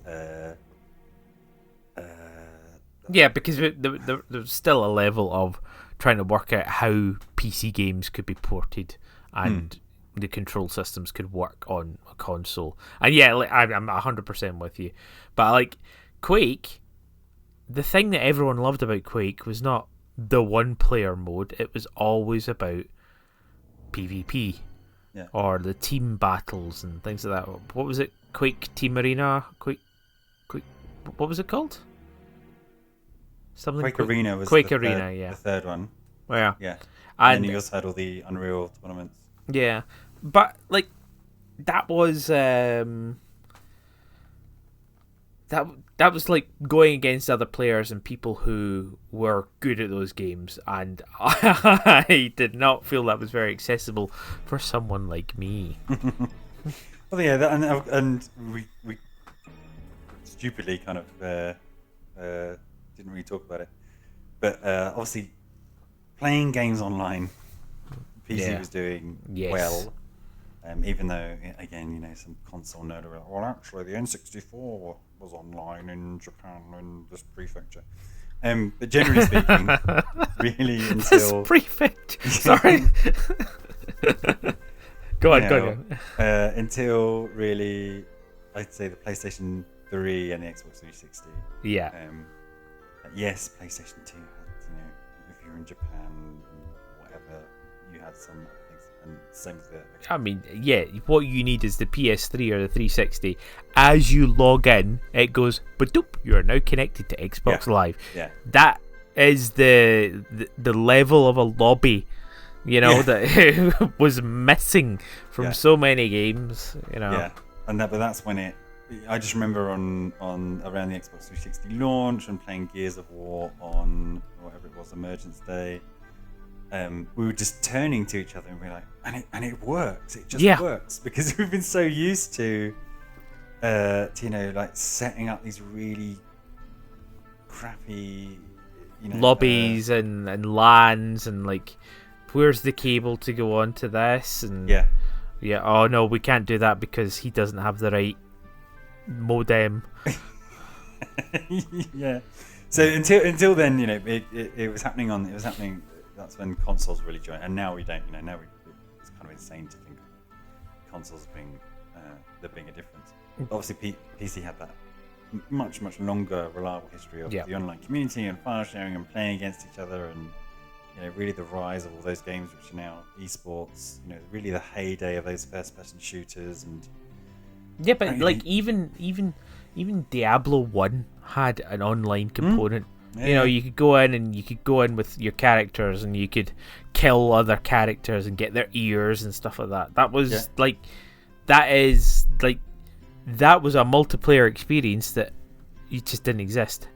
Because there's still a level of trying to work out how PC games could be ported and the control systems could work on a console. And I'm 100% with you. But like Quake, the thing that everyone loved about Quake was not the one-player mode. It was always about PvP. Yeah. Or the team battles and things like that. What was it? Quake Team Arena? Quake. What was it called? Quake Arena was Quake the third one. Yeah. Yeah. And then you also had all the Unreal tournaments. Yeah. But like that was that was like going against other players and people who were good at those games, and I did not feel that was very accessible for someone like me. Well, yeah, and we stupidly kind of didn't really talk about it, but obviously playing games online, PC was doing well. Even though, again, some console nerd are like, well, actually, the N64 was online in Japan in this prefecture. But generally speaking, really until... This prefecture! Sorry. Go on. Until really, I'd say the PlayStation 3 and the Xbox 360. Yeah. Yes, PlayStation 2 had, if you're in Japan, whatever, you had some things, and same with the... I mean, what you need is the PS3 or the 360. As you log in, it goes, "Badoop, you are now connected to Xbox Live." Yeah. That is the level of a lobby, that was missing from so many games, Yeah, but that's when it... I just remember on around the Xbox 360 launch and playing Gears of War on whatever it was, Emergence Day. We were just turning to each other and we were like, and it works. It just works because we've been so used to like setting up these really crappy, lobbies and LANs and like, where's the cable to go on to this? And oh no, we can't do that because he doesn't have the right modem. Yeah. So until then, it was happening. That's when consoles really joined, and now we don't. Now it's kind of insane to think of consoles being there being a difference. But obviously, PC had that much longer, reliable history of the online community and file sharing and playing against each other, and really the rise of all those games which are now esports. Really the heyday of those first-person shooters and. Yeah, but like even Diablo 1 had an online component. Yeah. You could go in with your characters and you could kill other characters and get their ears and stuff like that. That was that was a multiplayer experience that it just didn't exist.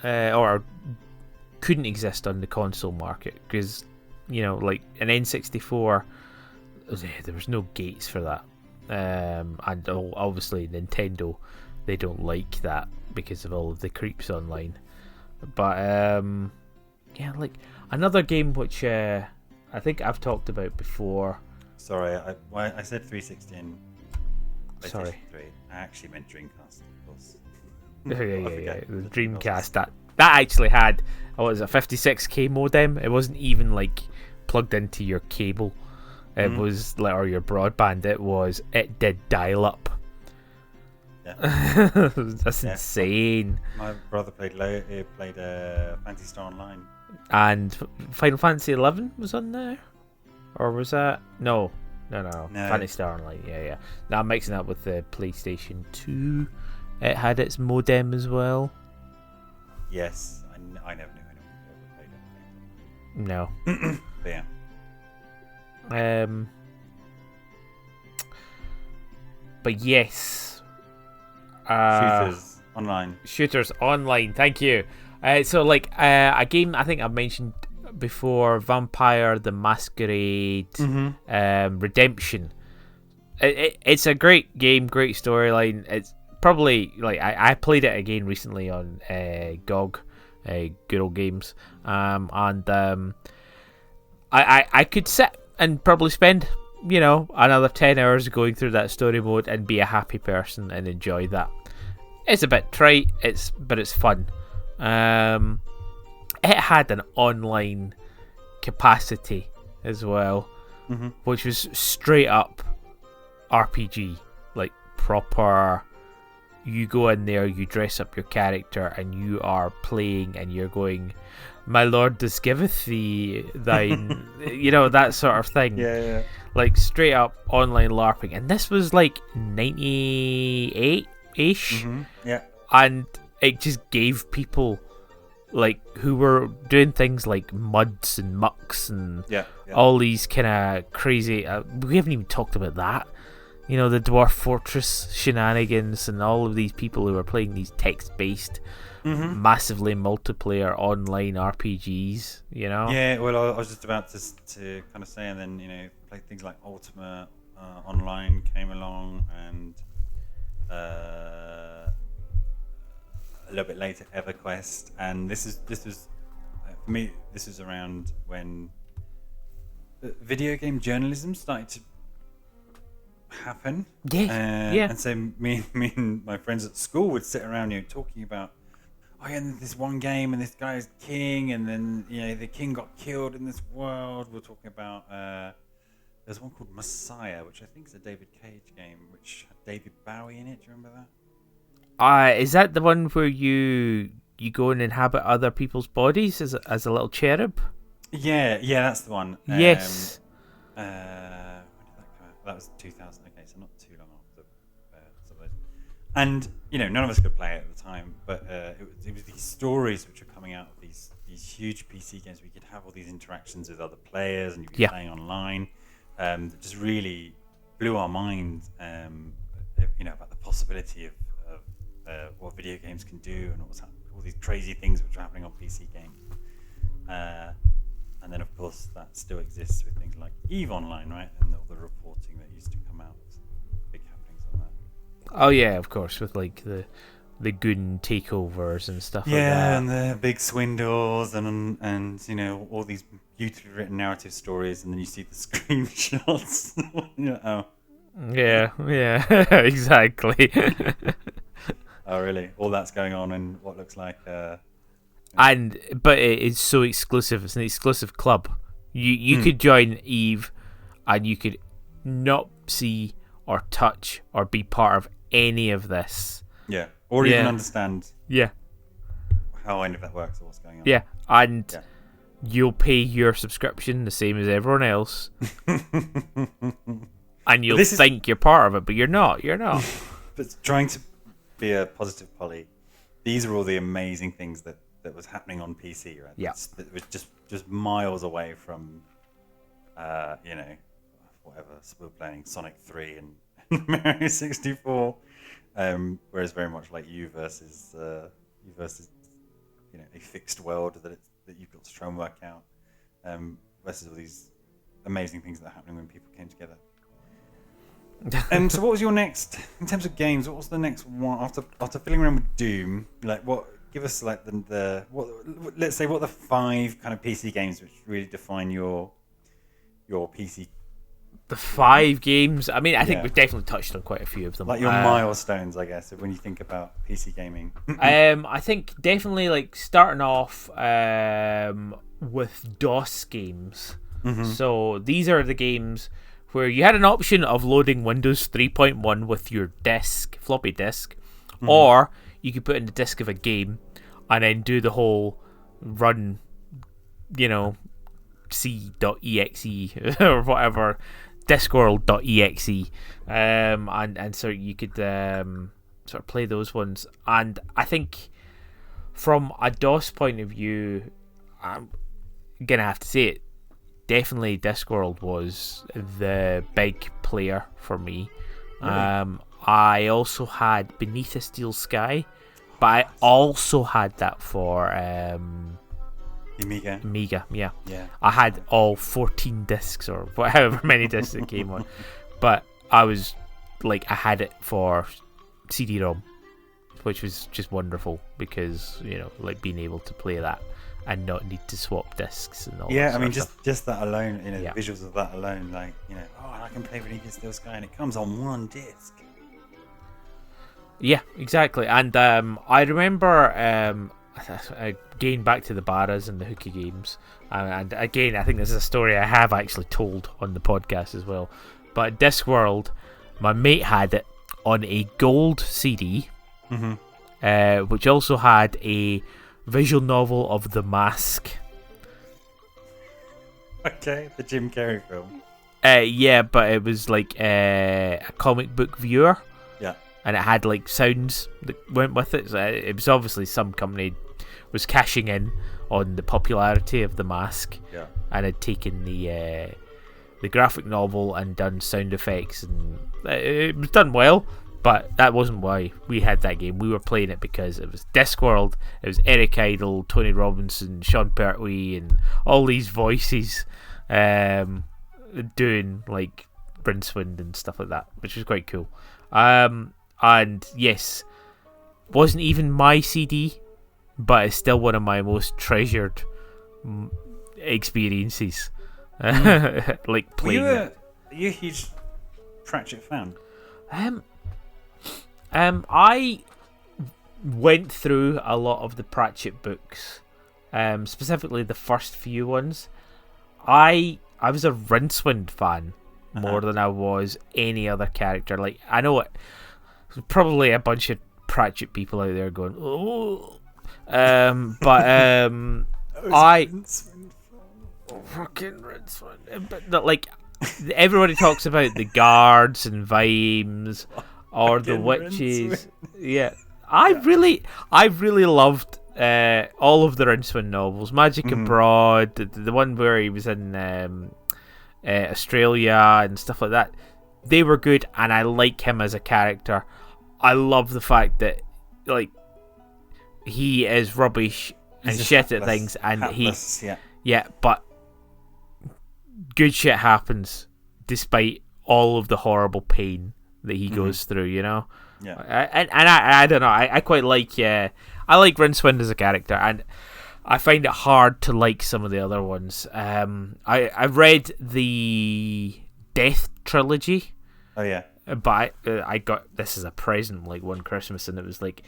Or couldn't exist on the console market because like an N64, there was no gates for that. And obviously Nintendo, they don't like that because of all of the creeps online. But like another game which I think I've talked about before. Sorry, I said 360 and Sorry. 3. I actually meant Dreamcast, of course. Yeah. The Dreamcast that actually had a 56k modem. It wasn't even like plugged into your cable. It was like, or your broadband. It did dial up. Yeah. That's insane. My brother played Phantasy Star Online. And Final Fantasy 11 was on there, or was that no? Phantasy Star Online. Yeah. Now I'm mixing up with the PlayStation 2. It had its modem as well. Yes, I never knew anyone who ever played it. No. But yeah. But yes, shooters online. Thank you. So like a game I think I've mentioned before, Vampire the Masquerade Redemption. It's a great game, great storyline. It's probably like I played it again recently on GOG, Good Old Games, and I could sit and probably spend another 10 hours going through that story mode and be a happy person and enjoy that. It's a bit trite, but it's fun. It had an online capacity as well, which was straight up RPG, like proper. You go in there, you dress up your character, and you are playing, and you're going, "My lord, this giveth thee thine," that sort of thing. Yeah. Like straight up online LARPing, and this was like 98-ish. Yeah. And it just gave people like who were doing things like muds and mucks and all these kind of crazy. We haven't even talked about that. The Dwarf Fortress shenanigans and all of these people who are playing these text-based, massively multiplayer online RPGs. Yeah. Well, I was just about to kind of say, and then play things like Ultima Online came along, and a little bit later EverQuest, and this was for me. This was around when video game journalism started to happen. And so me and my friends at school would sit around talking about this one game and this guy's king, and then the king got killed in this world. We're talking about there's one called Messiah, which I think is a David Cage game, which had David Bowie in it. Do you remember that? Is that the one where you go and inhabit other people's bodies as a little cherub? Yeah, that's the one. Yes. When did that come out? That was 2000. Okay, so not too long after some of those. And none of us could play it at the time, but it was these stories which are coming out of these huge PC games. We could have all these interactions with other players, and you'd be playing online. That just really blew our mind. About the possibility of what video games can do, and all these crazy things which are happening on PC games. And then, of course, that still exists with things like EVE Online, right? And all the reporting that used to come out, big happenings on that. Oh yeah, of course, with like the goon takeovers and stuff like that. Yeah, and the big swindles and all these beautifully written narrative stories, and then you see the screenshots. Yeah, exactly. Oh, really? All that's going on in what looks like. But it is so exclusive. It's an exclusive club. You could join EVE, and you could not see or touch or be part of any of this. Yeah. or even Yeah. understand Yeah. how any of that works or what's going on. Yeah. And Yeah. you'll pay your subscription the same as everyone else. And you'll this is- think you're part of it, but you're not. You're not. But trying to be a positive Polly, these are all the amazing things that was happening on PC, right? Yeah. That was just miles away from, whatever. So we're playing Sonic 3 and Mario 64, whereas very much like you versus a fixed world that you've got to try and work out, versus all these amazing things that are happening when people came together. So what was your next, in terms of games, what was the next one after fiddling around with Doom? Like, what, give us like let's say what the 5 kind of PC games which really define your PC, The 5 games. I mean, I think Yeah. we've definitely touched on quite a few of them. like your milestones, I guess, of when you think about PC gaming. I think definitely like starting off with DOS games. So these are the games where you had an option of loading Windows 3.1 with your floppy disk, or you could put in the disk of a game and then do the whole run, c.exe or whatever, Discworld.exe, and so you could sort of play those ones. And I think from a DOS point of view, I'm gonna have to say it, definitely Discworld was the big player for me. Really? I also had Beneath a Steel Sky, but I also had that for Amiga. Amiga. Yeah, Yeah. I had all 14 discs or however many discs it came on, but I was like, I had it for CD-ROM, which was just wonderful because like being able to play that and not need to swap discs and all. Yeah, that I mean, sort of stuff. just that alone, Yeah. the visuals of that alone, like, I can play Beneath the Steel Sky and it comes on one disc. Yeah, exactly. And I remember again back to the Barras and the Hooky games, and again I think this is a story I have actually told on the podcast as well. But Discworld, my mate had it on a gold CD, which also had a visual novel of The Mask. Okay, the Jim Carrey film. Yeah, but it was like a comic book viewer. Yeah. And it had like sounds that went with it. So it was obviously some company was cashing in on the popularity of The Mask, Yeah. and had taken the graphic novel and done sound effects, and it was done well. But that wasn't why we had that game. We were playing it because it was Discworld. It was Eric Idle, Tony Robinson, Sean Pertwee, and all these voices doing like Rincewind and stuff like that, which was quite cool. And yes, wasn't even my CD, but it's still one of my most treasured experiences. Like playing it. Are you a huge Pratchett fan? I went through a lot of the Pratchett books, specifically the first few ones. I was a Rincewind fan more than I was any other character. Like, I know it. Probably a bunch of Pratchett people out there going, oh, but I fucking Rincewind. But like, everybody talks about the guards and Vimes or the witches. Yeah, I really loved all of the Rincewind novels. Magic Abroad, the one where he was in Australia and stuff like that. They were good, and I like him as a character. I love the fact that like he is rubbish and shit at things, and hapless, but good shit happens despite all of the horrible pain that he goes through, Yeah. And I don't know, I quite like I like Rincewind as a character, and I find it hard to like some of the other ones. I've read the Death trilogy. Oh yeah. But I got this as a present like one Christmas, and it was like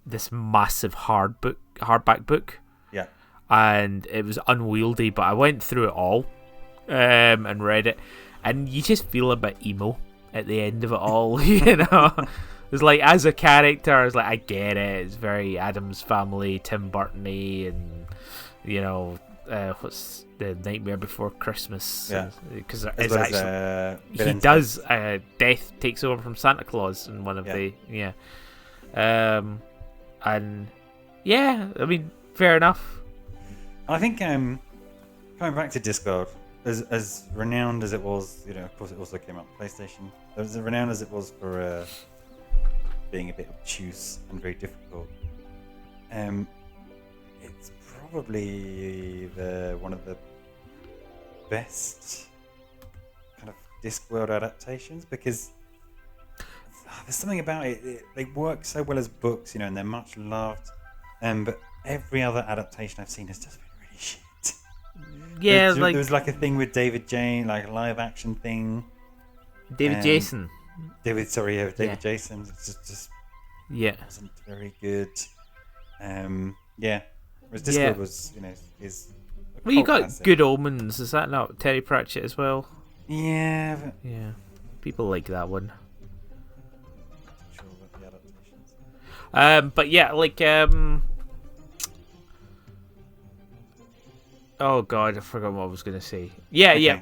this massive hardback book. Yeah. And it was unwieldy, but I went through it all and read it, and you just feel a bit emo at the end of it all, you know. It's like, as a character, it's like, I get it. It's very Addams Family, Tim Burton-y, and what's the Nightmare Before Christmas? Yeah, because as well as, he does. Death takes over from Santa Claus in one of and I mean, fair enough. I think coming back to Discworld, as renowned as it was, of course it also came out on PlayStation. As renowned as it was for being a bit obtuse and very difficult, it's probably one of the best kind of Discworld adaptations, because there's something about it. They work so well as books, and they're much loved. But every other adaptation I've seen has just been really shit. Yeah, there was like a thing with David Jane, like a live action thing. David Jason. David Jason. It's just wasn't very good. Whereas Discworld was, is. Well, you got classic. Good Omens. Is that not Terry Pratchett as well? Yeah. Yeah. People like that one. Not sure about the adaptations. But yeah, like oh god, I forgot what I was gonna say. Yeah.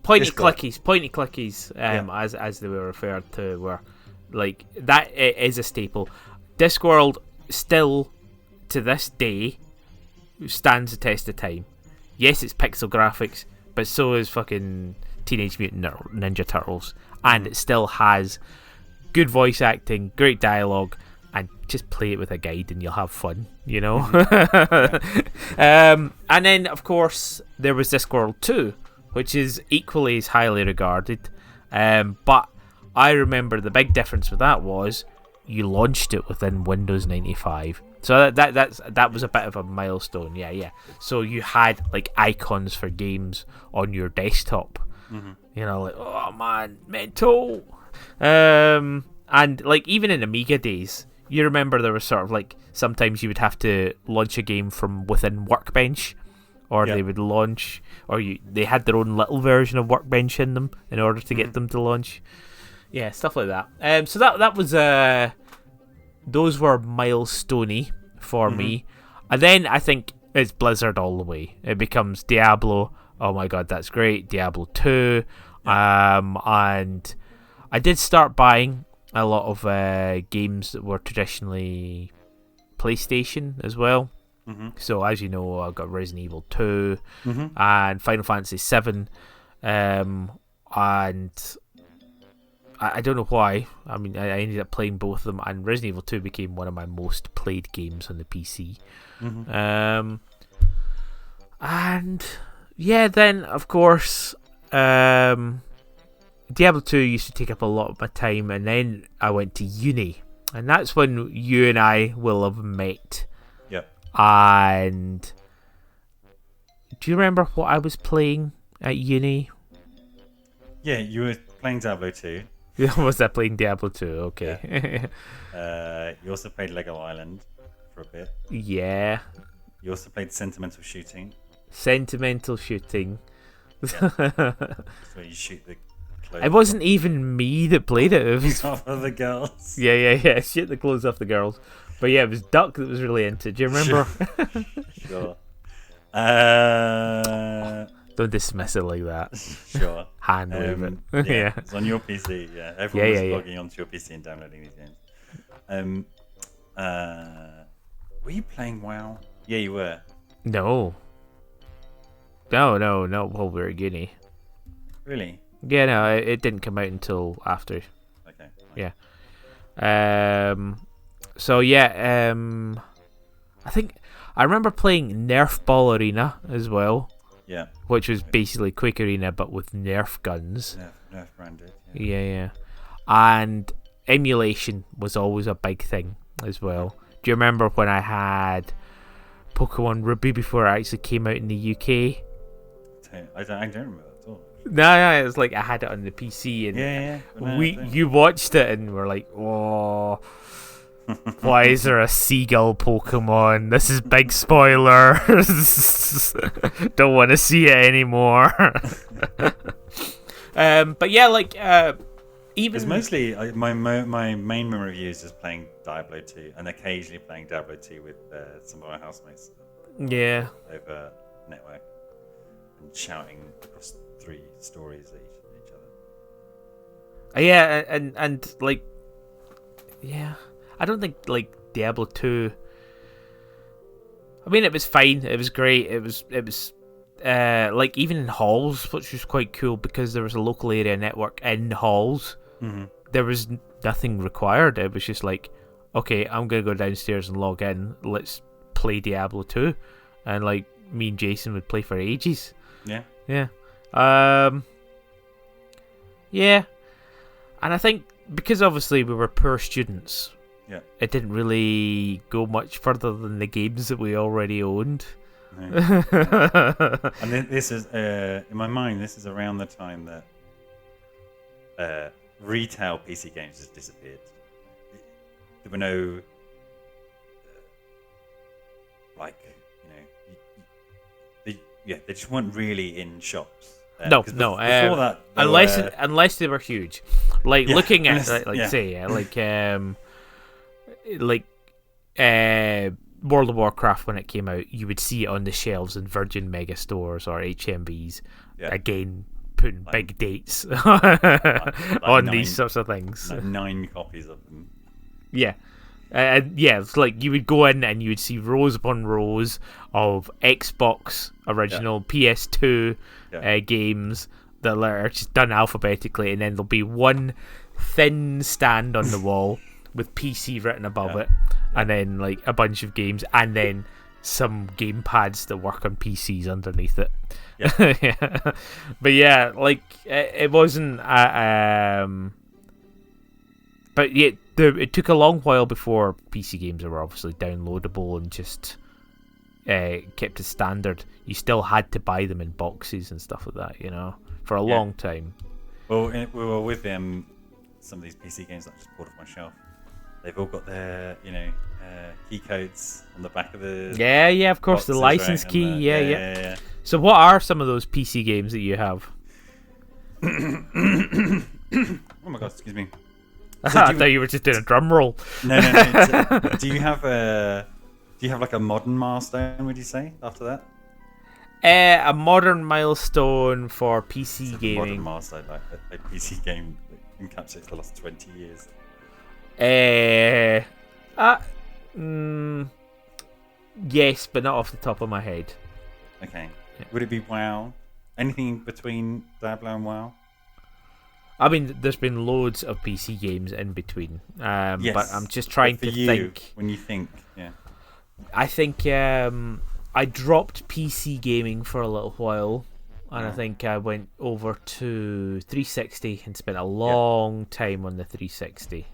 Pointy clickies. As they were referred to, were like that is a staple. Discworld still to this day stands the test of time. Yes, it's pixel graphics, but so is fucking Teenage Mutant Ninja Turtles, and it still has good voice acting, great dialogue, and just play it with a guide and you'll have fun, And then, of course, there was Discworld 2, which is equally as highly regarded, but I remember the big difference with that was you launched it within Windows 95. So that was a bit of a milestone, yeah. So you had like icons for games on your desktop, like, oh man, mental. And like even in Amiga days, you remember there was sort of like sometimes you would have to launch a game from within Workbench, or they would launch, or they had their own little version of Workbench in them in order to get them to launch. Yeah, stuff like that. So that was those were milestoney for me. And then I think it's Blizzard all the way. It becomes Diablo. Oh my god, that's great. Diablo 2. And I did start buying a lot of games that were traditionally PlayStation as well. So as you know, I got Resident Evil 2 and Final Fantasy 7. And I don't know why. I mean, I ended up playing both of them, and Resident Evil 2 became one of my most played games on the PC. And yeah, then of course, Diablo 2 used to take up a lot of my time, and then I went to uni, and that's when you and I will have met. Yep. And do you remember what I was playing at uni? Yeah, you were playing Diablo 2. Was I playing Diablo 2? Okay. Yeah. You also played Lego Island for a bit. Yeah. You also played Sentimental Shooting. Yeah. So you shoot the clothes. It wasn't even me that played it. It was off of the girls. Yeah. Shoot the clothes off the girls. But yeah, it was Duck that was really into it. Do you remember? Sure. Don't dismiss it like that. Sure. Hand wave it. Yeah. It's on your PC. Yeah. Everyone was logging onto your PC and downloading these games. Were you playing WoW? Yeah, you were. No. While we were at uni. Really? Yeah, no, it didn't come out until after. Okay. Yeah. So yeah, I think I remember playing Nerf Ball Arena as well. Yeah. Which was basically Quake Arena but with Nerf guns. Nerf branded. Yeah. And emulation was always a big thing as well. Do you remember when I had Pokemon Ruby before it actually came out in the UK? I don't remember that at all. No, it was like I had it on the PC and you watched it and were like, oh, why is there a seagull Pokemon? This is big spoilers. Don't want to see it anymore. But yeah, like Because mostly my main memory of you is just playing Diablo 2 and occasionally playing Diablo 2 with some of our housemates. Yeah. Over network and shouting across 3 stories at each other. Yeah, and like, yeah, I don't think like Diablo 2. I mean, it was fine. It was great. It was like even in halls, which was quite cool because there was a local area network in halls. Mm-hmm. There was nothing required. It was just like, okay, I'm gonna go downstairs and log in. Let's play Diablo 2, and like me and Jason would play for ages. Yeah. Yeah. Yeah. And I think because obviously we were poor students, yeah, it didn't really go much further than the games that we already owned. No. And this is in my mind. This is around the time that retail PC games just disappeared. There were no they just weren't really in shops. No. Before that, unless they were huge, like looking at World of Warcraft when it came out, you would see it on the shelves in Virgin Mega Stores or HMVs. Yeah. Again, putting big dates on these sorts of things. 9 copies of them. Yeah. It's like you would go in and you would see rows upon rows of Xbox original, PS2 games that are just done alphabetically, and then there'll be one thin stand on the wall with PC written above it, and then like a bunch of games, and then some game pads that work on PCs underneath it. Yeah. But yeah, like it wasn't. But yeah, it took a long while before PC games were obviously downloadable and just kept as standard. You still had to buy them in boxes and stuff like that, you know, for a long time. Well, we were with some of these PC games that I just bought off my shelf. They've all got their, key codes on the back of the of course, boxes, the license key, yeah. So what are some of those PC games that you have? Oh my god, excuse me. So I thought you were just doing a drum roll. No. Do you have like a modern milestone? Would you say after that? A modern milestone for PC gaming. A modern milestone, like a PC game that encapsulates the last 20 years. Yes, but not off the top of my head. Okay. Yeah. Would it be WoW? Anything between Diablo and WoW? I mean, there's been loads of PC games in between, yes, but I'm just trying to think. When you think, I think I dropped PC gaming for a little while, and I think I went over to 360 and spent a long time on the 360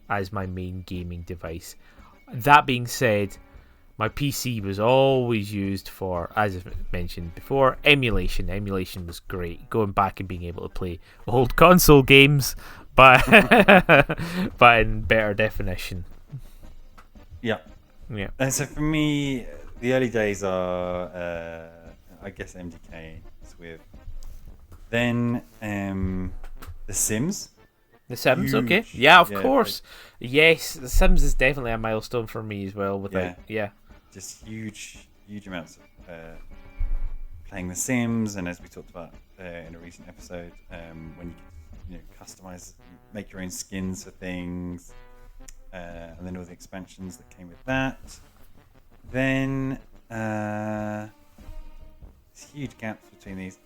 as my main gaming device. That being said, my PC was always used for, as I mentioned before, emulation. Emulation was great. Going back and being able to play old console games, but but in better definition. Yeah. And so for me, the early days are, I guess, MDK with. Then The Sims. The Sims, okay. Yeah, of course. Yes, The Sims is definitely a milestone for me as well. Just huge amounts of playing The Sims, and as we talked about in a recent episode, when you customize, make your own skins for things, and then all the expansions that came with that. Then there's huge gaps between these.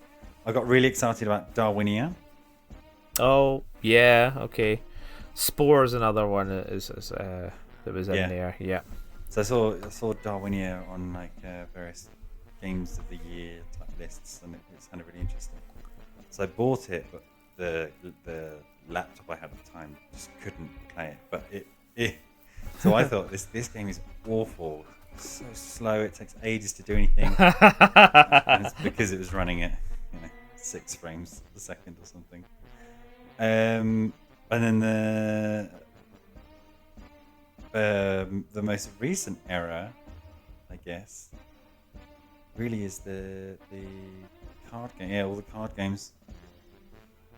I got really excited about Darwinia. Oh yeah, okay. Spore is another one that was in there. Yeah. So I saw Darwinia on like various games of the year type lists, and it sounded really interesting. So I bought it, but the laptop I had at the time just couldn't play it. But so I thought this game is awful. It's so slow. It takes ages to do anything. And it's because it was running at 6 frames a second or something. And then the most recent era, I guess, really is the card game. Yeah, all the card games.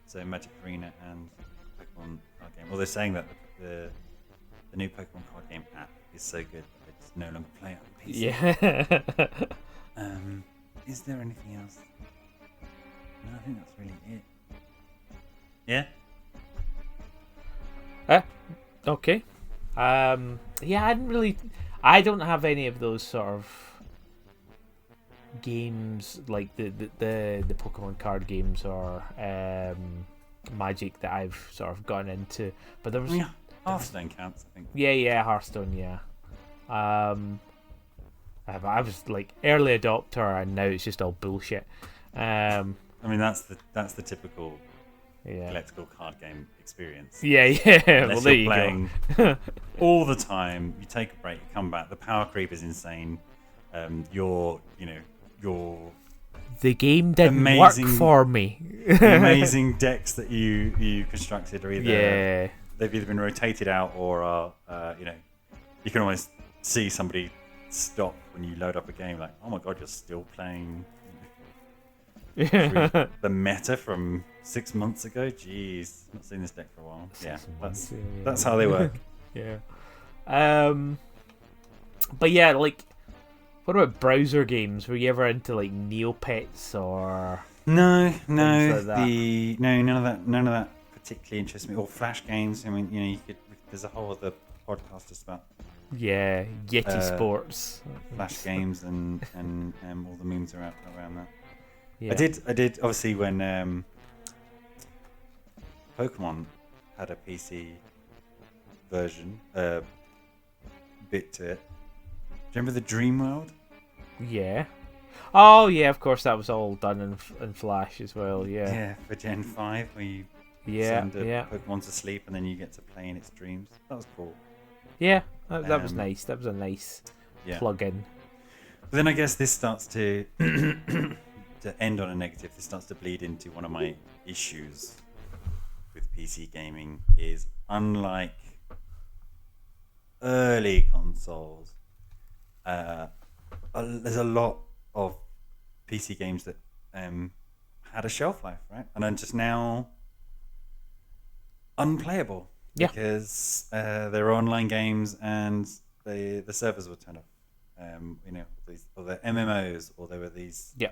so Magic Arena and Pokemon card game. Well, they're saying that the new Pokemon card game app is so good that they just no longer play it on PC. Yeah. Is there anything else? No, I think that's really it. Yeah. Okay. Yeah, I don't have any of those sort of games like the Pokemon card games or Magic that I've sort of gotten into. But there was Hearthstone counts, I think. Yeah, Hearthstone, yeah. I was like early adopter, and now it's just all bullshit. I mean, that's the typical Yeah. collectible card game experience. Yeah. Unless Well, there you're you playing go. all the time. You take a break, you come back. The power creep is insane. Your The game didn't amazing- work for me. amazing decks that you constructed are either they've either been rotated out or are you can almost see somebody stop when you load up a game. Like, oh my god, you're still playing the meta from 6 months ago. Jeez, not seen this deck for a while. Yeah, that's how they work. Yeah. But yeah, like, what about browser games? Were you ever into like Neopets or No, things like that? none of that particularly interests me. Or Flash games. I mean, there's a whole other podcast just about Yeti Sports, Flash games and all the memes around that. Yeah. I did obviously when Pokemon had a PC version bit to it. Do you remember the Dream World? Yeah. Oh yeah, of course that was all done in Flash as well. Yeah. Yeah, for Gen 5 where you Yeah. send a Yeah. Pokemon to sleep and then you get to play in its dreams. That was cool. Yeah. That was Um, nice. That was a nice Yeah. plug-in. But then I guess this starts to to end on a negative. This starts to bleed into one of my issues with PC gaming is unlike early consoles, there's a lot of PC games that had a shelf life, right? And are just now unplayable Yeah. because they're online games and the servers were turned off. Or the MMOs, or there were these. Yeah.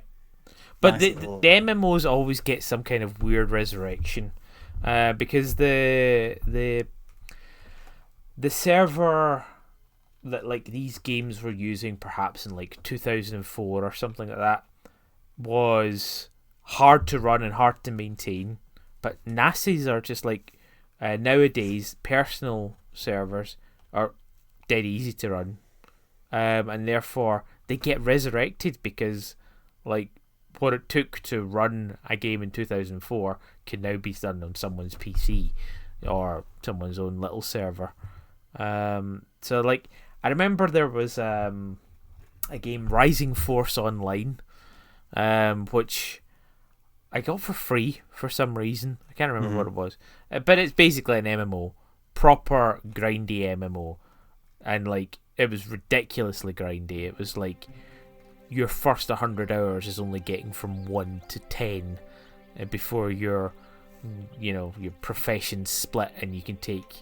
But nice the little- MMOs always get some kind of weird resurrection, because the server that like these games were using, perhaps in like 2004 or something like that, was hard to run and hard to maintain. But NASes are just like nowadays personal servers are dead easy to run, and therefore they get resurrected because like what it took to run a game in 2004 can now be done on someone's PC or someone's own little server. So like I remember there was a game, Rising Force Online, which I got for free for some reason. I can't remember what it was, but it's basically an MMO, proper grindy MMO, and like it was ridiculously grindy. It was like your first 100 hours is only getting from 1 to 10 before your professions split, and you can take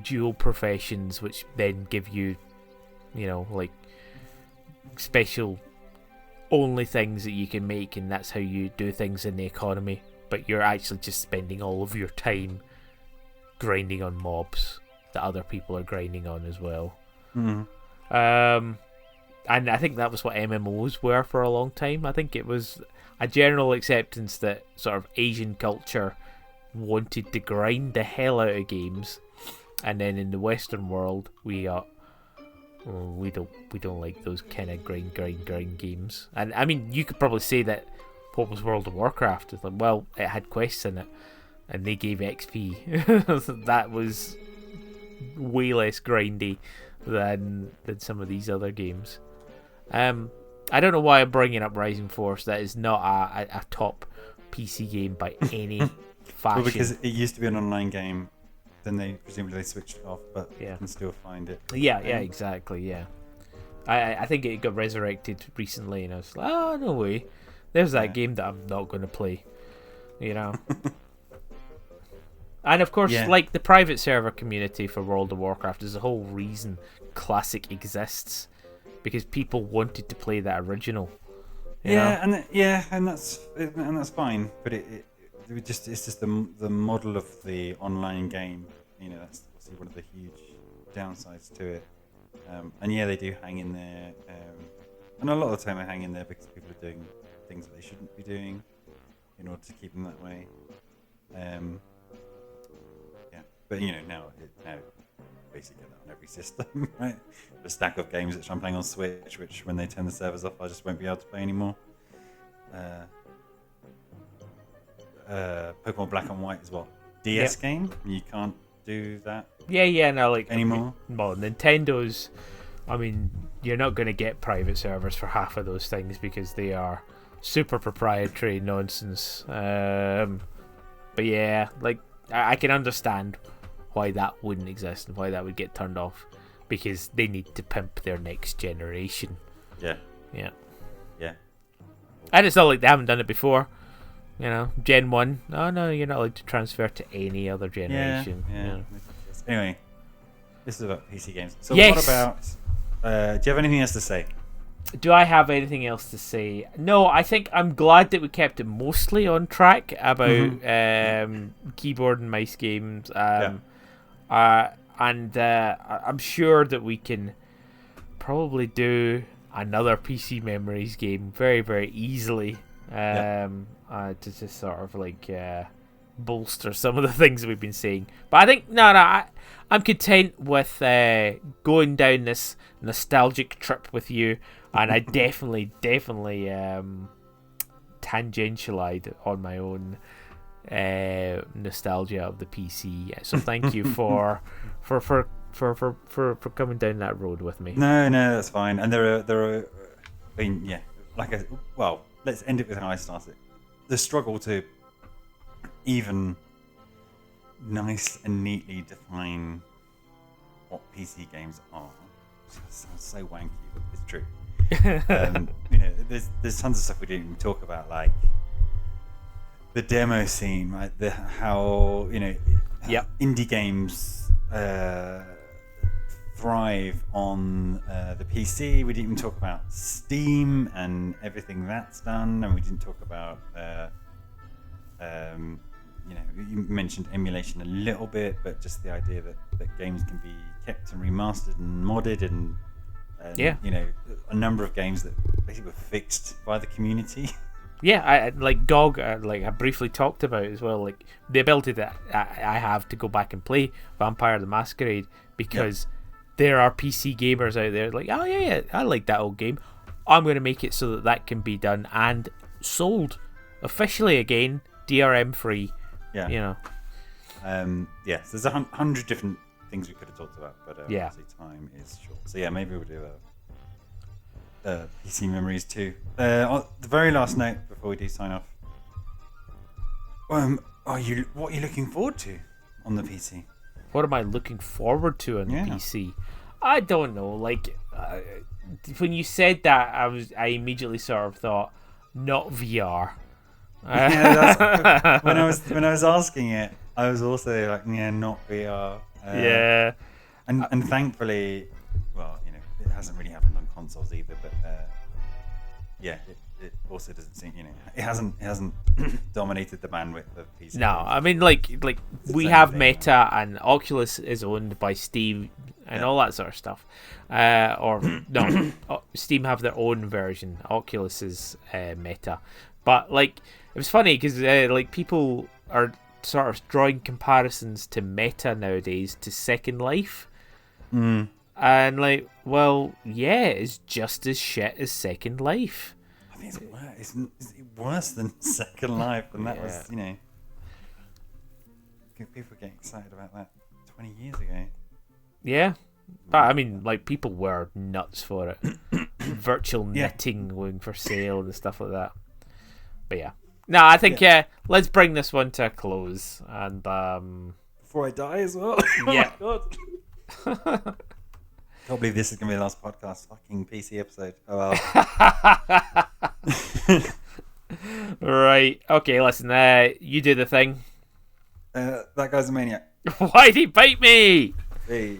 dual professions, which then give you like special only things that you can make, and that's how you do things in the economy. But you're actually just spending all of your time grinding on mobs that other people are grinding on as well. And I think that was what MMOs were for a long time. I think it was a general acceptance that sort of Asian culture wanted to grind the hell out of games, and then in the Western world we don't like those kind of grind games. And I mean, you could probably say that what was World of Warcraft? It's like, well, it had quests in it, and they gave XP. That was way less grindy than some of these other games. I don't know why I'm bringing up Rising Force. That is not a top PC game by any fashion. Well, because it used to be an online game, then presumably they switched it off, but you can still find it. Yeah, exactly. Yeah, I think it got resurrected recently, and I was like, oh no way, there's that game that I'm not going to play. And of course, Yeah. like the private server community for World of Warcraft is the whole reason Classic exists, because people wanted to play that original. you know? And that's fine. But it's just the model of the online game. That's obviously one of the huge downsides to it. And yeah, they do hang in there. And a lot of the time they hang in there because people are doing things that they shouldn't be doing in order to keep them that way. Yeah, but now basically get that on every system, right? The stack of games which I'm playing on Switch, which when they turn the servers off, I just won't be able to play anymore. Pokemon Black and White is what? DS game? You can't do that No, like anymore? Well, Nintendo's, I mean, you're not going to get private servers for half of those things because they are super proprietary nonsense. But yeah, like, I can understand why that wouldn't exist and why that would get turned off, because they need to pimp their next generation. Yeah. And it's not like they haven't done it before. Gen 1. Oh no, you're not allowed to transfer to any other generation. Yeah. Anyway, this is about PC games. So Yes. what about... do you have anything else to say? Do I have anything else to say? No, I think I'm glad that we kept it mostly on track about keyboard and mice games. And I'm sure that we can probably do another PC Memories game very, very easily to just sort of like bolster some of the things we've been saying. But I think, I'm content with going down this nostalgic trip with you, and I definitely tangentialed on my own nostalgia of the PC. So thank you for coming down that road with me. No, that's fine. And there are. I mean, yeah. Let's end it with how I started. The struggle to even nice and neatly define what PC games are. It sounds so wanky, but it's true. There's tons of stuff we didn't even talk about, like the demo scene, right? How indie games thrive on the PC. We didn't even talk about Steam and everything that's done, and we didn't talk about you mentioned emulation a little bit, but just the idea that games can be kept and remastered and modded and a number of games that basically were fixed by the community. Yeah, I like GOG. I briefly talked about as well, like the ability that I have to go back and play Vampire the Masquerade, because there are PC gamers out there like, oh yeah, I like that old game. I'm going to make it so that can be done and sold officially again, DRM free. Yeah. So there's 100 different things we could have talked about, but obviously time is short. So yeah, maybe we'll do PC Memories too. On the very last note before we do sign off, what are you looking forward to on the PC? What am I looking forward to on the PC? I don't know. Like when you said that, I immediately sort of thought not VR. When I was asking it, I was also like, not VR. And thankfully, it hasn't really happened on consoles either. But it also doesn't seem, it hasn't dominated the bandwidth of PC. No, I mean, like we have Meta, and Oculus is owned by Steam and all that sort of stuff. Steam have their own version. Oculus is Meta, but like it was funny because people are sort of drawing comparisons to Meta nowadays to Second Life. And it's just as shit as Second Life. I think it's worse than Second Life, and that was, people getting excited about that 20 years ago. Yeah, but I mean, people were nuts for it. Virtual knitting going for sale and stuff like that. But yeah. No, I think let's bring this one to a close, and before I die as well. Yeah. Oh my God. Can't believe this is gonna be the last podcast. Fucking PC episode. Oh well. Right. Okay. Listen. You do the thing. That guy's a maniac. Why'd he bite me? Hey.